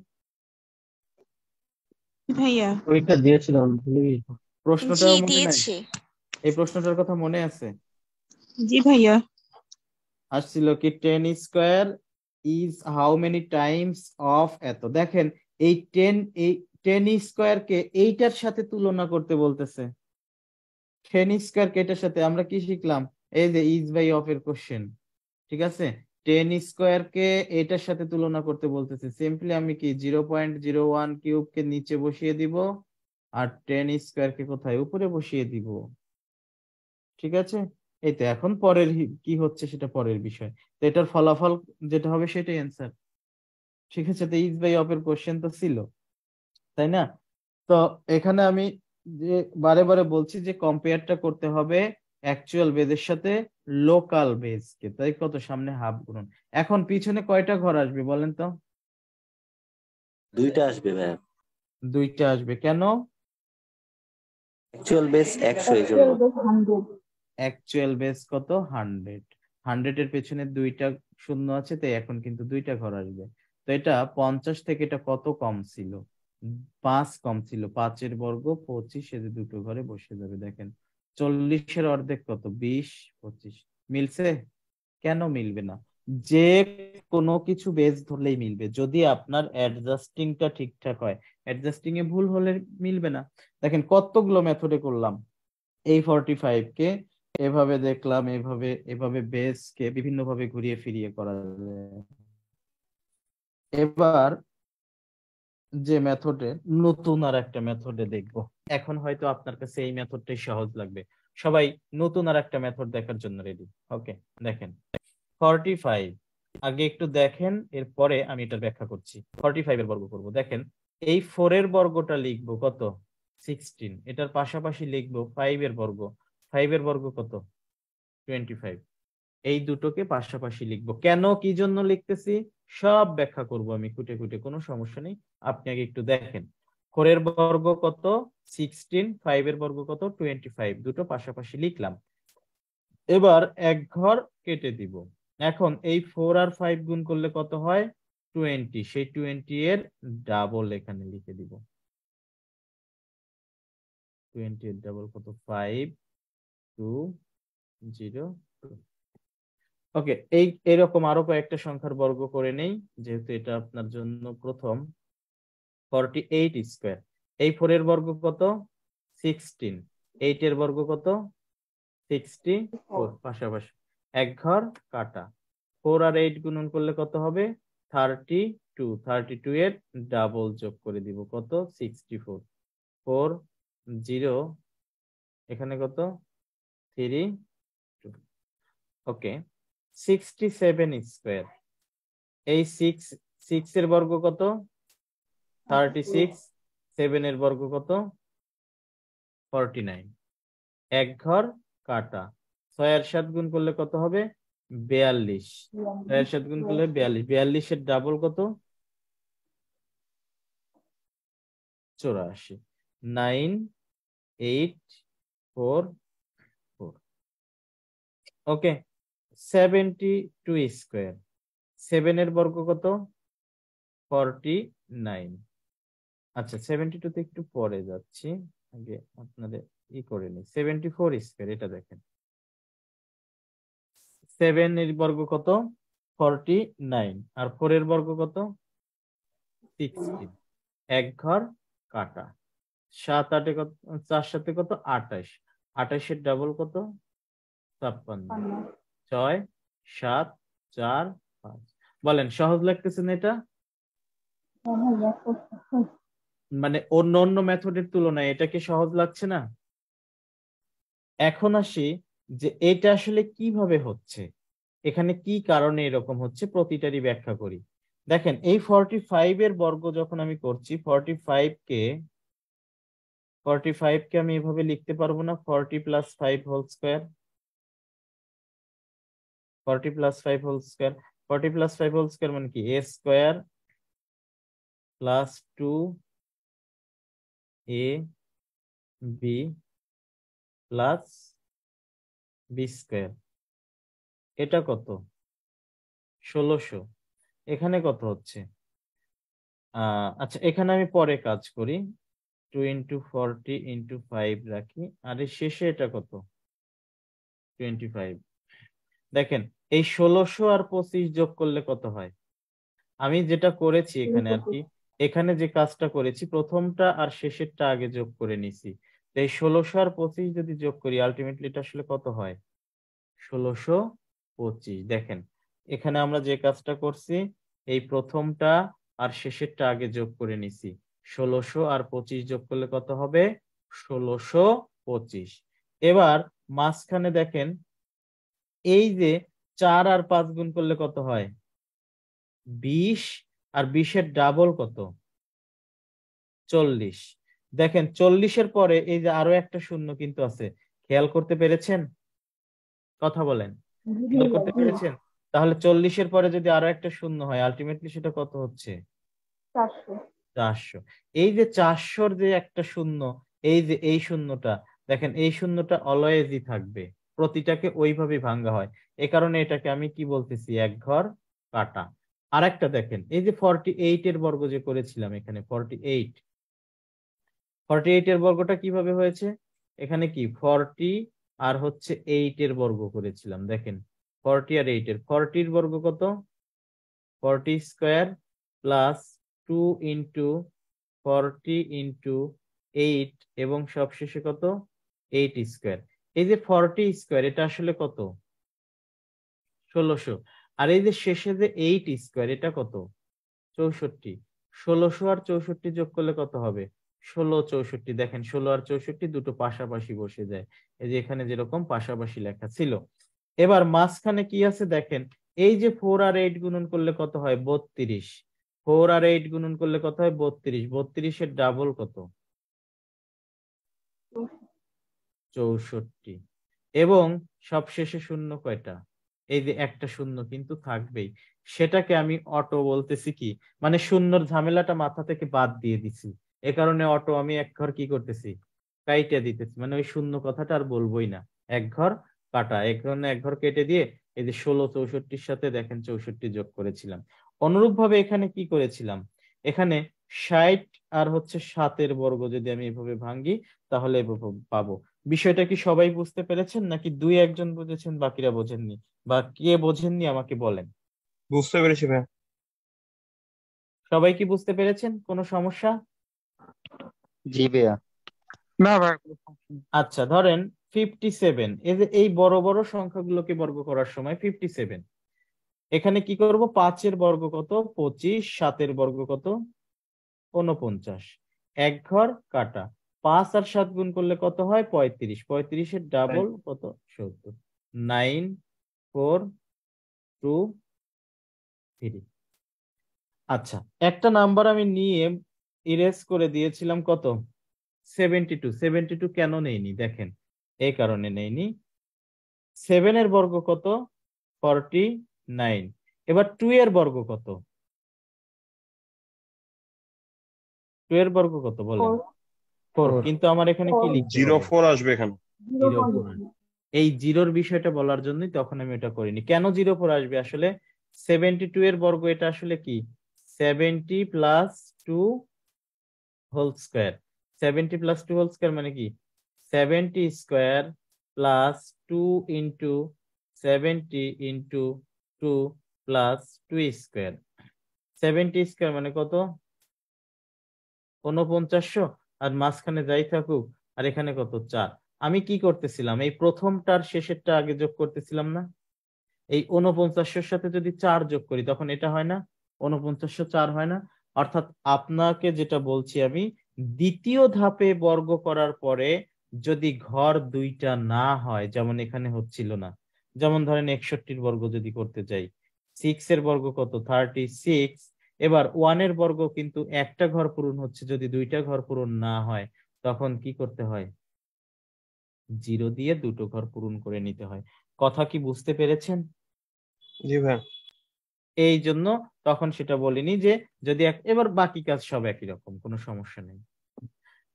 ভাইয়া পরীক্ষা দিয়েছিলাম, ভুলে গেছি। জি প্রশ্নটাও মনে নাই? দিয়েছি। এই প্রশ্নটার কথা মনে আছে? জি ভাইয়া আসছিল কি 10 square is how many Times of এত। দেখেন এই 10 স্কোয়ার কে এইটার সাথে তুলনা করতে বলতেছে। 10 স্কোয়ার কে এটার সাথে, আমরা কি শিখলাম? এই যে ইজ বাই অফ এর কোশ্চেন, ঠিক আছে। 10 স্কোয়ার কে এটার সাথে তুলনা করতে বলতেছে, সিম্পলি আমি কি 0.01 কিউব কে নিচে বসিয়ে দিব আর 10 স্কোয়ার কে কোথায়? উপরে বসিয়ে দিব, ঠিক আছে। এই তো এখন পরের কি হচ্ছে সেটা পরের বিষয়। তো এটার ফলাফল যেটা হবে সেটাই অ্যান্সার, ঠিক আছে। তো ইজ বাই অফ এর কোশ্চেন তো ছিল, তাই না? তো এখানে আমি যে বারে বারে বলছি যে কম্পেয়ারটা করতে হবে অ্যাকচুয়াল বেজের সাথে লোকাল বেজকে, তাই কত সামনে হাফ গুণন। এখন পিছনে কয়টা ঘর আসবে বলেন তো? 2টা আসবে ভাইয়া। 2টা আসবে, কেন? অ্যাকচুয়াল বেস 100 এই জন্য। অ্যাকচুয়াল বেস 100 অ্যাকচুয়াল বেস কত? 100। 100 এর পেছনে 2টা শূন্য আছে, তাই এখন কিন্তু 2টা ঘর আসবে। তো এটা 50 থেকে এটা কত কম ছিল? 5 কম ছিল। 5 বর্গ 25, এর দুটো ঘরে বসে যাবে। দেখেন 40 অর্ধেক কত? 20, 25। মিলছে? কেন মিলবে না? যে কোনো কিছু বেস ধরলেই মিলবে যদি আপনার অ্যাডজাস্টিংটা ঠিকঠাক হয়। অ্যাডজাস্টিং এ ভুল হলে মিলবে না। দেখেন কতগুলো মেথডে করলাম। এই 45 কে এভাবে দেখলাম, এভাবে এভাবে বেস কে বিভিন্ন ভাবে ঘুরিয়ে ফিরিয়ে করা যায়। এবার যে মেথডে নতুন আর একটা মেথডে দেখব। এখন হয়তো আপনার কাছে এই মেথডটাই সহজ লাগবে। সবাই নতুন আর একটা মেথড দেখার জন্য রেডি? ওকে, দেখেন 45 আগে একটু দেখেন, এরপরে আমি এটা ব্যাখ্যা করছি। 45 এর বর্গ করব। দেখেন এই 4 এর বর্গটা লিখবো কত? 16। এটার পাশাপাশি লিখবো 5 এর বর্গ। 5 এর বর্গ কত? 25। এই দুটোকে পাশাপাশি লিখবো। কেন, কি জন্য লিখতেছি সব ব্যাখ্যা করব আমি খুঁটে খুঁটে, কোনো সমস্যা নেই। আপনি আগে একটু দেখেন 4 এর বর্গ কত? 16, 5 এর বর্গ কত? 25। দুটো পাশাপাশি লিখলাম। এবার এক ঘর কেটে দিব। এখন এই 4 আর 5 গুণ করলে কত হয়? 20। সেই 20 এর ডাবল এখানে লিখে দিব। 20 এর ডাবল কত? 5, 2, 0, 2। ওকে, এরকম আরো কয়েকটা সংখ্যার বর্গ করে নেই, যেহেতু এটা আপনার জন্য প্রথম। 48 স্কোয়ার। এই 4 এর বর্গ কত? 16। 8 এর বর্গ কত? 64। পাশাপাশি এক ঘর কাটা। 4 আর 8 গুণন করলে কত হবে? 32। 32 এর ডাবল যোগ করে দিব কত? 64। 4, 0, এখানে কত? 3, 2। ওকে, 67 স্কোয়ার। এই 6 এর বর্গ কত? 36। 7 এর বর্গ কত? 49। এক ঘর কাটা। 6 আর 7 গুণ করলে কত হবে? 42। 6 আর 7 গুণ করলে 42। 42 এর ডাবল কত? 84। 9, 8, 4, 4। ওকে, 72 স্কোয়ার। 7 এর বর্গ কত? 49। আচ্ছা, 72 তে একটু পরে যাচ্ছি, আগে আপনাদের করে নিই। 74 স্কোয়ার, এটা দেখেন 7 এর বর্গ কত? 49। আর 4 এর বর্গ কত? 16। এক ঘর কাটা। 7 8 কত? 4 7 কত? 28। 28 এর ডাবল কত? 56। 6, 7, 4, 5। বলেন সহজ লাগতেছে না এটা? মানে অন্য অন্য মেথডের তুলনায় এটা কি সহজ লাগছে না? এখন আসি যে এটা আসলে কিভাবে হচ্ছে, এখানে কি কারণে এরকম হচ্ছে, প্রতিটারই ব্যাখ্যা করি। দেখেন এই 45 এর বর্গ যখন আমি করছি, 45 কে আমি এভাবে লিখতে পারবো না? 40 plus 5 whole square. 40 plus 5 whole square. 40 plus 5 whole square মানে কি? A square plus 2 a b plus b square. এটা কত? 1600। এখানে কত হচ্ছে? আচ্ছা, এখানে আমি পরে কাজ করি। 2 ইন্টু 40 ইন্টু 5 রাখি, আর এর শেষে এটা কত? 25। দেখেন এই 1600 আর 25 যোগ করলে কত হয়? আমি যেটা করেছি এখানে আর কি, এখানে যে কাজটা করেছি, প্রথমটা আর শেষেরটা আগে যোগ করে নিছি। তো এই 1600 আর 25 যদি যোগ করি, আলটিমেটলি এটা আসলে কত হয়? 1625। দেখেন এখানে আমরা যে কাজটা করছি, এই প্রথমটা আর শেষেরটা আগে যোগ করে নিছি। 1600 আর 25 যোগ করলে কত হবে? 1625। এবার মাঝখানে দেখেন এই যে 4 আর 5 গুণ করলে কত হয়? 20। আর 20 এর ডাবল কত? 40। দেখেন 40 এর পরে এই যে আরো একটা শূন্য কিন্তু আছে, খেয়াল করতে পেরেছেন? কথা বলেন, খেয়াল করতে পেরেছেন? তাহলে 40 এর পরে যদি আরো একটা শূন্য হয়, আলটিমেটলি সেটা কত হচ্ছে? 400। এই যে 400 যে একটা শূন্য, এই যে এই শূন্যটা, দেখেন এই শূন্যটা অলওয়েজই থাকবে, প্রতিটাকে ওইভাবে ভাঙ্গা হয়। এ কারণে এটাকে আমি কি বলতেছি? এক ঘর কাটা। আর একটা দেখেন, এই যে 48 এর বর্গ যে করেছিলাম এখানে 48 এর বর্গটা কিভাবে হয়েছে, এখানে কি 40 আর হচ্ছে 8 এর বর্গ করেছিলাম। দেখেন 40 আর 8 এর 40 এর বর্গ কত, 40 স্কোয়ার প্লাস 2 ইন্টু 40 ইন্টু 8 এবং সবশেষে কত 8 স্কোয়ার। এই যে 40 স্কোয়ার এটা আসলে কত 1600, আর এই যে শেষে যে 8 স্কোয়ার এটা কত 64। 1600 আর 64 যোগ করলে কত হবে 16 64। দেখেন 16 আর 64 দুটো পাশাপাশি বসে যায়, এই যে এখানে যেরকম পাশাপাশি লেখা ছিল। এবার মাঝখানে কি আছে দেখেন, এই যে 4 আর 8 গুণন করলে কত হয় 32, 4 আর 8 গুণন করলে কত হয় 32, 32 এর ডাবল কত 64। এবং সবশেষে শূন্য কয়টা, এই যে একটা শূন্য কিন্তু থাকবেই, সেটাকে আমি অটো বলতেছি কি, মানে শূন্যর ঝামেলাটা মাথা থেকে বাদ দিয়ে দিছি, এ কারণে অটো আমি এক ঘর কি করতেছি কাইটে দিতেছি, মানে ওই শূন্য কথাটা আর বলবোই না, এক ঘর কাটা, এক ধরনের এক ঘর কেটে দিয়ে এই যে 16 64 সাথে দেখেন 64 যোগ করেছিলাম। অনুরূপ ভাবে এখানে কি করেছিলাম, এখানে 60 আর হচ্ছে 7 বর্গ যদি আমি এভাবে ভাঙ্গি তাহলে এভাবে পাবো। বিষয়টা কি সবাই বুঝতে পেরেছেন নাকি দুই একজন বুঝেছেন বাকিরা বোঝেননি, বা কে বোঝেননি আমাকে বলেন। বুঝতে পেরেছি ভাইয়া। সবাই কি বুঝতে পেরেছেন, কোনো সমস্যা? জি ভাইয়া। না ভাই কোনো সমস্যা নেই। আচ্ছা ধরেন 57, এই যে এই বড় বড় সংখ্যাগুলোকে বর্গ করার সময় 57, এখানে কি করব 5 এর বর্গ কত 25, 7 এর বর্গ কত 49, এক ঘর কাটা, 5 আর 7 গুণ করলে কত হয় 35, 35 এর ডাবল কত 70, 9 4 2 3। আচ্ছা একটা নাম্বার আমি নিয়ে ইরেজ করে দিয়েছিলাম কত 72, 72 কেন নেইনি দেখেন, এই কারণে নেইনি, 7 এর বর্গ কত 49, এবার 2 এর বর্গ কত, 2 এর বর্গ কত বলেন 4, 4 কিন্তু আমার এখানে কি লিখতে 04 হবে আসবে এখানে। 04। এই জিরোর বিষয়টা বলার জন্যই তখন আমি এটা করিনি। কেন 04 আসবে, আসলে 72 এর বর্গ এটা আসলে কি 70 plus 2 whole square, 70 plus 2 whole square মানে কি 70 square plus 2 into 70 into 2 plus 2 square, 70 square মানে কত 4900, আর মাঝখানে যাই থাকুক, আর এখানে কত 4। আমি কি করতেছিলাম এই প্রথমটার শেষেরটা আগে যোগ করতেছিলাম না, এই 4900 সাথে যদি 4 যোগ করি তখন এটা হয় না 4900 4 হয় না। অর্থাৎ আপনাকে যেটা বলছি আমি, দ্বিতীয় ধাপে বর্গ করার পরে যদি ঘর দুইটা না হয়, যেমন এখানে হচ্ছিল না, যেমন ধরেন 61 বর্গ যদি করতে যাই, 6 এর বর্গ কত 36, এবার 1 এর বর্গ কিন্তু একটা ঘর পূরণ হচ্ছে, যদি দুইটা ঘর পূরণ না হয় তখন কি করতে হয় 0 দিয়ে দুটো ঘর পূরণ করে নিতে হয়। কথা কি বুঝতে পেরেছেন? জি ভাইয়া। এই জন্য তখন সেটা বলিনি যে যদি এবার বাকি কাজ সব একই রকম, কোনো সমস্যা নেই।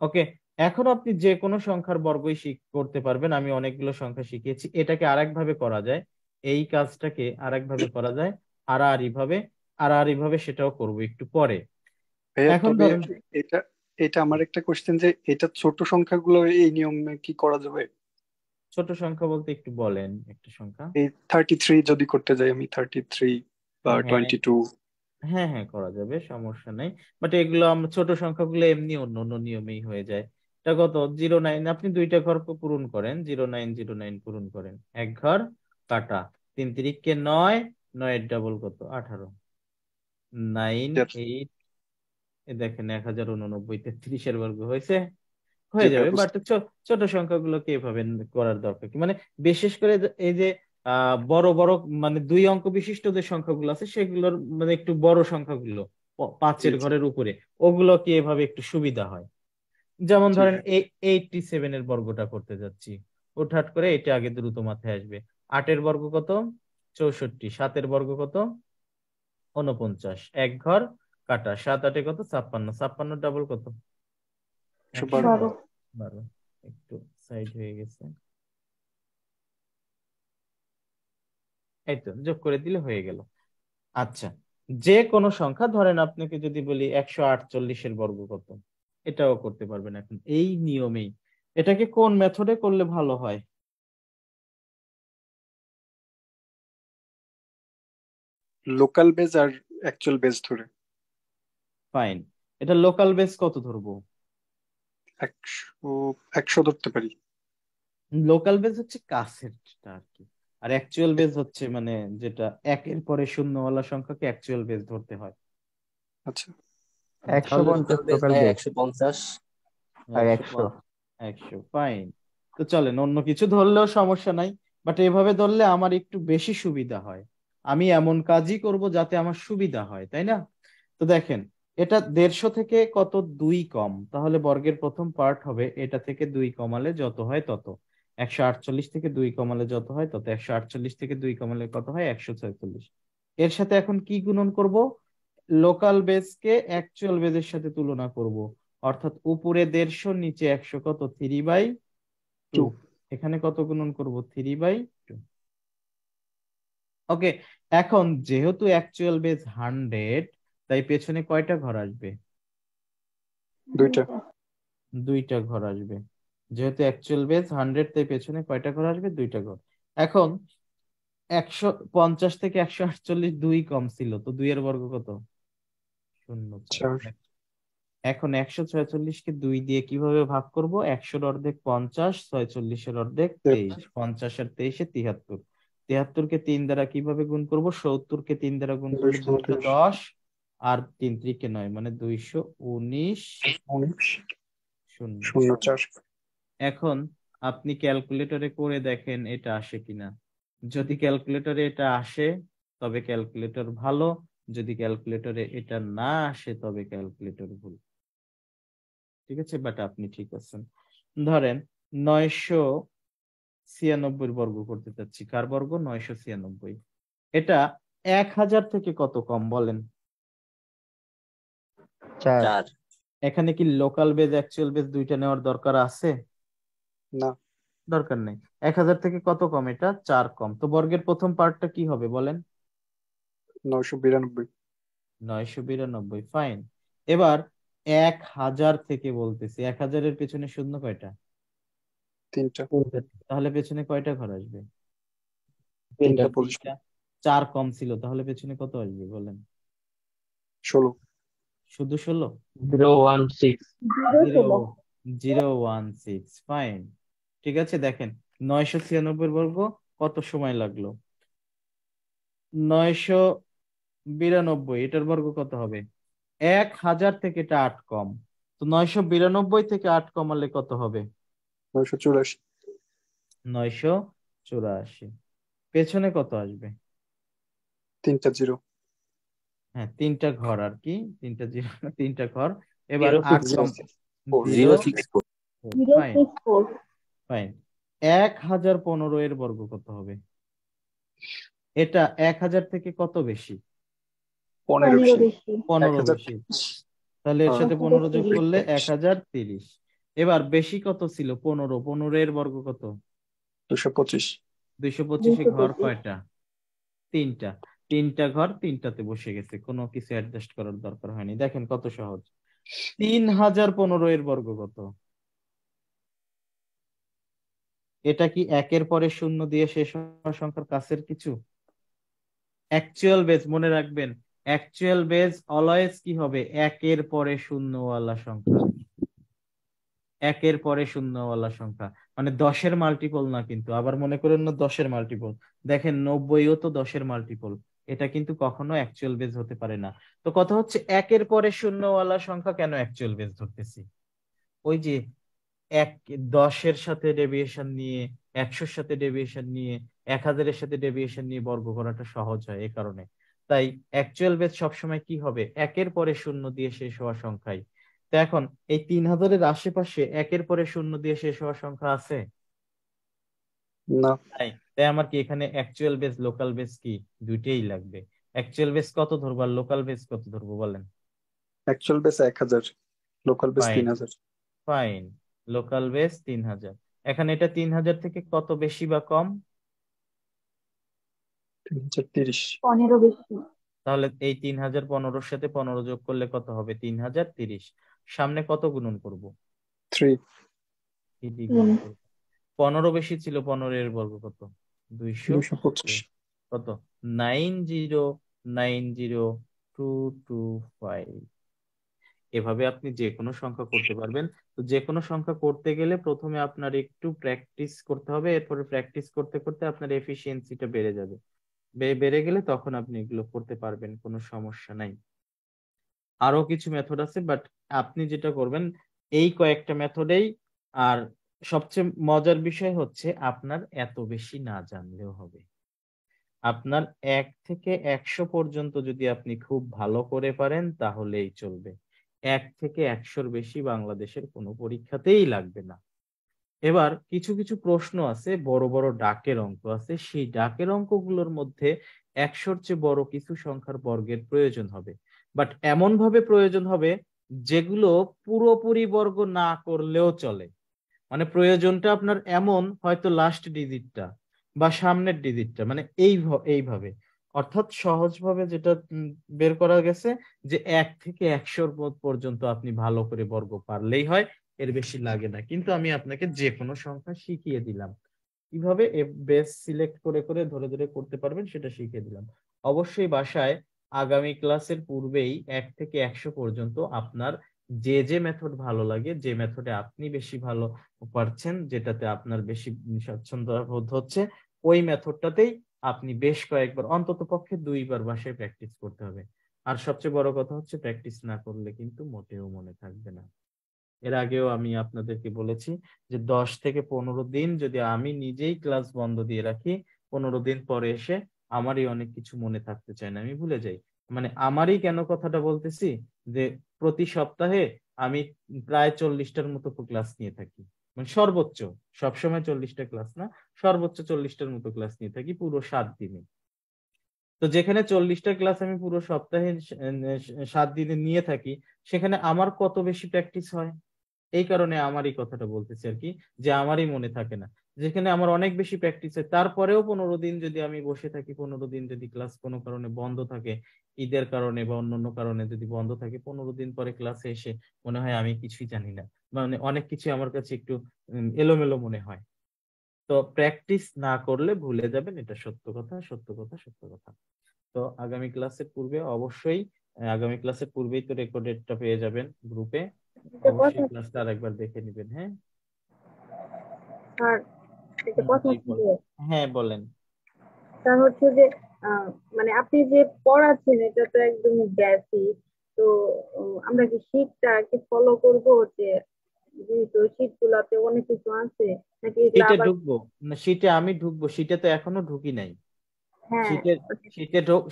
ওকে, এখন আপনি যে কোনো সংখ্যার বর্গই করতে পারবেন, আমি অনেকগুলো সংখ্যা শিখিয়েছি, এটাকে আরেক ভাবে করা যায়, এই কাজটাকে আরেক ভাবে করা যায় আড়াআড়ি ভাবে, আড়াআড়ি ভাবে সেটাও করব একটু পরে। ভাইয়া এখন তবে ধরেন এটা এটা আমার একটা কোশ্চেন যে এটা ছোট সংখ্যাগুলো এই নিয়মে কি করা যাবে? ছোট সংখ্যা বলতে একটু বলেন একটা সংখ্যা। এই 33 যদি করতে যাই আমি 33 বা হ্যাঁ 22। হ্যাঁ হ্যাঁ করা যাবে, সমস্যা নাই, বাট এগুলো আমরা ছোট সংখ্যাগুলো এমনি অন্য অন্য নিয়মেই হয়ে যায়। এটা কত 09, আপনি দুইটা ঘর পূরণ করেন, 0909 পূরণ করেন, এক ঘর কাটা, 3 3 9, 9 ডাবল কত 18, 9 8, দেখেন 1089, 33 এর বর্গ হয়েছে, জি হয়ে যাবে। ভাইয়া বাট বুঝতে। ছোট সংখ্যাগুলোকে এভাবে করার দরকার কি, মানে বিশেষ করে এই যে বড় বড় মানে দুই অঙ্ক বিশিষ্ট যে সংখ্যাগুলো আছে সেগুলোর মানে একটু বড় সংখ্যাগুলো জি 5 এর জি ঘরের উপরে, ওগুলো কি এভাবে একটু সুবিধা হয়। যেমন জি ধরেন ভাইয়া। 87 এর বর্গটা করতে যাচ্ছি, হুটহাট করে এটা আগে দ্রুত মাথায় আসবে, 8 এর বর্গ কত 64, 7 এর বর্গ কত 49, এক ঘর কাটা, 7 8 কত 56, 56 ডাবল কত 112। 112, একটু সাইড হয়ে গেছে, এই তো যোগ করে দিলে হয়ে গেল। আচ্ছা যে কোনো সংখ্যা, ধরেন আপনাকে যদি বলি 148-এর বর্গ কত, এটাও করতে পারবেন এখন এই নিয়মেই। এটাকে কোন মেথডে করলে ভালো হয়? লোকাল বেজ আর অ্যাকচুয়াল বেজ ধরে ফাইন, এটা লোকাল বেস কত ধরবো? 100 ধরতে পারি। লোকাল বেস হচ্ছে কাছেরটা আর কি, আর অ্যাকচুয়াল বেস হচ্ছে মানে যেটা একের পরে শূন্যওয়ালা সংখ্যাকে অ্যাকচুয়াল বেস ধরতে হয়। আচ্ছা, 150 লোকাল বেস 150 আর 100 100। 100 ফাইন। তো চলেন অন্য কিছু ধরলেও সমস্যা নাই, বাট এভাবে ধরলে আমার একটু বেশি সুবিধা হয়। আমি এমন কাজই করব যাতে আমার সুবিধা হয়, তাই না? তো দেখেন, এটা 150 থেকে কত 2 কম, তাহলে বর্গের প্রথম পার্ট হবে এটা থেকে 2 কমালে যত হয় তত। 148 থেকে 2 কমালে যত হয় তত। 148 থেকে 2 কমালে কত হয়? 146। এর সাথে এখন কি গুণন করব? লোকাল বেসকে অ্যাকচুয়াল বেসের সাথে তুলনা করব। অর্থাৎ উপরে 150, নিচে 100, কত? 3/2। 2 এখানে কত গুণন করব? 3/2। ওকে, এখন যেহেতু অ্যাকচুয়াল বেস 100, তাই পেছনে কয়টা ঘর আসবে? 2টা। 2টা ঘর আসবে। যেহেতু অ্যাকচুয়াল বেস 100, তাই পেছনে কয়টা ঘর আসবে? 2টা ঘর। এখন 150 থেকে 148 2 কম ছিল, তো 2 এর বর্গ কত? 0। 4 এখন 146-কে 2 দিয়ে কিভাবে ভাগ করব? 100-র অর্ধেক 50, 46-এর অর্ধেক 23। 50 আর 23-এ 73। 73-কে 3 দ্বারা কিভাবে গুণ করব? 70-কে 3 দ্বারা গুণ করলে 229 210, আর 3 3-কে 9, মানে 219 শূন্য। 04। এখন আপনি ক্যালকুলেটরে করে দেখেন এটা আসে কিনা। যদি ক্যালকুলেটরে এটা আসে তবে ক্যালকুলেটর ভালো, যদি ক্যালকুলেটরে এটা না আসে তবে ক্যালকুলেটর ভুল। ঠিক আছে, বাট আপনি ঠিক আছেন। ধরেন 996 বর্গ করতে চাচ্ছি। কার বর্গ? 996। এটা 1000 থেকে কত কম বলেন? 4। 4 এখানে কি লোকাল বেজ অ্যাকচুয়াল বেজ দুইটা নেওয়ার দরকার আছে? না, দরকার নেই। 1000 থেকে কত কম? এটা 4 কম। তো বর্গের প্রথম পার্টটা কি হবে বলেন? 992। 992। ফাইন। এবার 1000 থেকে বলতেছি, 1000-এর পেছনে শূন্য কয়টা? 3টা। তাহলে পেছনে কয়টা ঘর আসবে? 3টা পজিশন। 3টা। 4 কম ছিল, তাহলে পেছনে কত আসবে বলেন? 16। শুধু 16? 016 016। ফাইন, ঠিক আছে। দেখেন 996 বর্গ কত সময় লাগলো? 992, এটার বর্গ কত হবে? 1000 থেকে এটা 8 কম, তো 992 থেকে 8 কমালে কত হবে? 984। 984। পেছনে কত আসবে? 3টা 0। হ্যাঁ, 3টা ঘর আর কি, 3টা 0, 3টা ঘর। এবার 8 কম 064 ফাইন। ফাইন, 1015 এর বর্গ কত হবে? এটা 1000 থেকে কত বেশি? 15 বেশি। 15 1000। বেশি। তাহলে এর হ্যাঁ, সাথে 15 যোগ করলে 1030। এবার বেশি কত ছিল? 15। 15 এর বর্গ কত? 225। 225-এ ঘর কয়টা? 3টা। 3টা ঘর 3টাতে বসে গেছে, কোনো কিছু অ্যাডজাস্ট করার দরকার হয়নি। দেখেন কত সহজ। 3015 এর বর্গ কত? এটা কি একের পরে শূন্য দিয়ে শেষ হওয়া সংখ্যার কাছের কিছু? অ্যাকচুয়াল বেজ মনে রাখবেন, অ্যাকচুয়াল বেজ অলওয়েজ কি হবে? একের পরে শূন্যওয়ালা সংখ্যা। একের পরে শূন্যওয়ালা সংখ্যা মানে 10-এর মাল্টিপল না, কিন্তু আবার মনে করেন না 10-এর মাল্টিপল। দেখেন 90ও তো 10-এর মাল্টিপল। এটা কিন্তু কখনো অ্যাকচুয়াল বেজ হতে পারে না। তো কথা হচ্ছে একের পরে শূন্যওয়ালা সংখ্যা কেন অ্যাকচুয়াল বেজ ধরতেছি? ওই যে এক 10-এর সাথে ডেভিয়েশন নিয়ে, 100-র সাথে ডেভিয়েশন নিয়ে, 1000-এর সাথে ডেভিয়েশন নিয়ে বর্গ করাটা সহজ হয় এ কারণে। তাই অ্যাকচুয়াল বেজ সবসময় কি হবে? একের পরে শূন্য দিয়ে শেষ হওয়া সংখ্যাই। তো এখন এই 3000-এর আশেপাশে একের পরে শূন্য দিয়ে শেষ হওয়া সংখ্যা আছে? না। তাই তাই আমার কি এখানে অ্যাকচুয়াল বেজ লোকাল বেজ কি দুইটাই লাগবে? অ্যাকচুয়াল বেজ কত ধরবো আর লোকাল বেজ কত ধরবো বলেন? Actual base 1000, local base fine. 3000। Fine, local base 3000। এখানে এটা 3000 থেকে কত বেশি বা কম? 3030। 15 বেশি। তাহলে এই 3015 সাথে 15 যোগ করলে কত হবে? 3030। সামনে কত গুণন করব? 3 3 গুণন করব। 15 বেশি ছিল, 15 এর বর্গ কত? 225। কত? 9090225। এভাবে আপনি যে কোনো সংখ্যা করতে পারবেন। তো যে কোনো সংখ্যা করতে গেলে প্রথমে আপনার একটু প্র্যাকটিস করতে হবে, এরপরে প্র্যাকটিস করতে করতে আপনার এফিসিয়েন্সিটা বেড়ে যাবে। বেড়ে গেলে তখন আপনি এগুলো করতে পারবেন, কোনো সমস্যা নাই। আরো কিছু মেথড আছে, বাট আপনি যেটা করবেন এই কয়েকটা মেথডেই। আর সবচেয়ে মজার বিষয় হচ্ছে আপনার এত বেশি না জানলেও হবে। আপনার 1 থেকে 100 পর্যন্ত যদি আপনি খুব ভালো করে পারেন তাহলেই চলবে। 1 থেকে 100-র বেশি বাংলাদেশের কোনো পরীক্ষাতেই লাগবে না। এবার কিছু কিছু প্রশ্ন আছে, বড় বড় ডাকের অঙ্ক আছে, সেই ডাকের অঙ্কগুলোর মধ্যে 100-র চেয়ে বড় কিছু সংখ্যার বর্গের প্রয়োজন হবে। বাট এমন ভাবে প্রয়োজন হবে যেগুলো পুরোপুরি বর্গ না করলেও চলে। মানে প্রয়োজনটা আপনার এমন, হয়তো লাস্ট ডিজিটটা বা সামনের ডিজিটটা, মানে এইভাবে। অর্থাৎ সহজভাবে যেটা বের করা গেছে যে 1 থেকে 100 পর্যন্ত আপনি ভালো করে বর্গ পারলেই হয়, এর বেশি লাগে না। কিন্তু আমি আপনাকে যে কোনো সংখ্যা শিখিয়ে দিলাম, কিভাবে বেস সিলেক্ট করে করে ধরে ধরে করতে পারবেন সেটা শিখিয়ে দিলাম। অবশ্যই বাসায় আগামী ক্লাসের পূর্বেই 1 থেকে 100 পর্যন্ত আপনার যে যে মেথড ভালো লাগে, যে মেথডে আপনি বেশি ভালো পারছেন, যেটাতে আপনার বেশি স্বাচ্ছন্দ্য বোধ হচ্ছে, ওই মেথডটাতেই আপনি বেশ কয়েকবার, অন্তত পক্ষে 2বার বাসায় প্র্যাকটিস করতে হবে। আর সবচেয়ে বড় কথা হচ্ছে প্র্যাকটিস না করলে কিন্তু মোটেও মনে থাকবে না। এর আগেও আমি আপনাদেরকে বলেছি যে 10 থেকে 15 দিন যদি আমি নিজেই ক্লাস বন্ধ দিয়ে রাখি, 15 দিন পরে এসে আমারই অনেক কিছু মনে থাকতে চায় না, আমি ভুলে যাই। মানে আমারই কেন কথাটা বলতেছি, যে প্রতি সপ্তাহে আমি প্রায় 40টার মতো ক্লাস নিয়ে থাকি। মানে সর্বোচ্চ, সবসময় 40টা ক্লাস না, সর্বোচ্চ 40টার মতো ক্লাস নিয়ে থাকি পুরো 7 দিনে। তো যেখানে 40টা ক্লাস আমি পুরো সপ্তাহে 7 দিনে নিয়ে থাকি, সেখানে আমার কত বেশি প্র্যাকটিস হয়। এই কারণে আমারই কথাটা বলতেছি আর কি, যে আমারই মনে থাকে না। যেখানে আমার অনেক বেশি প্র্যাকটিস হয়, তারপরেও 15 দিন যদি আমি বসে থাকি, 15 দিন যদি ক্লাস কোনো কারণে বন্ধ থাকে, ঈদের কারণে বা অন্যান্য কারণে যদি বন্ধ থাকে, 15 দিন পরে ক্লাসে এসে মনে হয় আমি কিছুই জানি না, মানে অনেক কিছু আমার কাছে একটু এলোমেলো মনে হয়। তো প্র্যাকটিস না করলে ভুলে যাবেন, এটা সত্য কথা, সত্য কথা, সত্য কথা। তো আগামী ক্লাসের পূর্বে অবশ্যই, আগামী ক্লাসের পূর্বেই তো রেকর্ডেডটা পেয়ে যাবেন গ্রুপে, একটা অবশ্যই কথা ক্লাসটা আরেকবার দেখে নেবেন। হ্যাঁ, আর একটা কথা জি ছিল, হ্যাঁ বলেন। তা হচ্ছে যে মানে আপনি যে পড়াচ্ছেন এটা তো একদম বেসিক। তো আমরা কি শীটটা কি ফলো করবো, যে যেহেতু শীট গুলাতে অনেক কিছু আছে, নাকি এগুলো শীটে আবার? ঢুকবো না, শীটে আমি ঢুকবো, শীটে তো এখনো ঢুকি নাই। হ্যাঁ। শীটের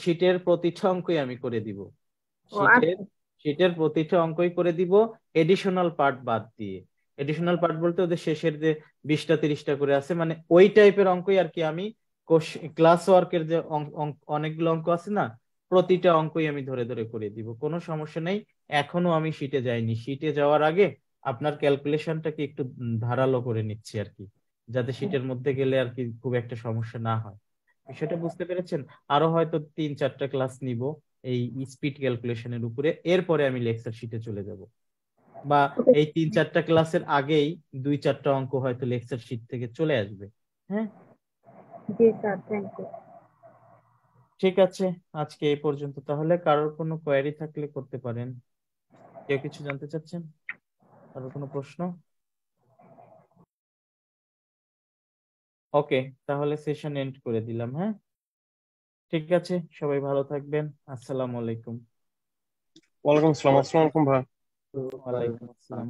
শীটের প্রতিটা অঙ্কই আমি করে দিব। ও শীটের আচ্ছা। শীটের প্রতিটা অঙ্কই করে দিব, এডিশনাল পার্ট বাদ দিয়ে। এডিশনাল পার্ট বলতে ওদের শেষের যে 20টা 30টা করে আছে, মানে ওই টাইপের অঙ্কই আর কি। আমি ক্লাস ওয়ার্কের যে অনেকগুলো অঙ্ক আছে না, প্রতিটা অঙ্কই আমি ধরে ধরে করে দিব, কোনো সমস্যা নেই। এখনো আমি শীটে যাইনি, শীটে যাওয়ার আগে আপনার ক্যালকুলেশনটাকে একটু ধারালো করে নিচ্ছি আর কি, যাতে শীটের মধ্যে গেলে আর কি খুব একটা সমস্যা না হয়। বিষয়টা বুঝতে পেরেছেন? আরো হয়তো 3-4টা ক্লাস নিব এই স্পিড ক্যালকুলেশনের উপরে, এরপরে আমি লেকচার শিটে চলে যাব। বা এই 3-4টা ক্লাসের আগেই 2-4টা অঙ্ক হয়তো লেকচার শিট থেকে চলে আসবে। হ্যাঁ, জি স্যার, থ্যাংক ইউ। ঠিক আছে। আজকে এই পর্যন্ত তাহলে। কারোর কোনো কোয়েরি থাকলে করতে পারেন। কেউ কিছু জানতে চাচ্ছেন? কারোর কোনো প্রশ্ন? ওকে, তাহলে সেশন এন্ড করে দিলাম। হ্যাঁ, ঠিক আছে, সবাই ভালো থাকবেন। আসসালামু আলাইকুম। ওয়ালাইকুম আসসালাম। আসসালামু আলাইকুম ভাই। ওয়ালাইকুম আসসালাম।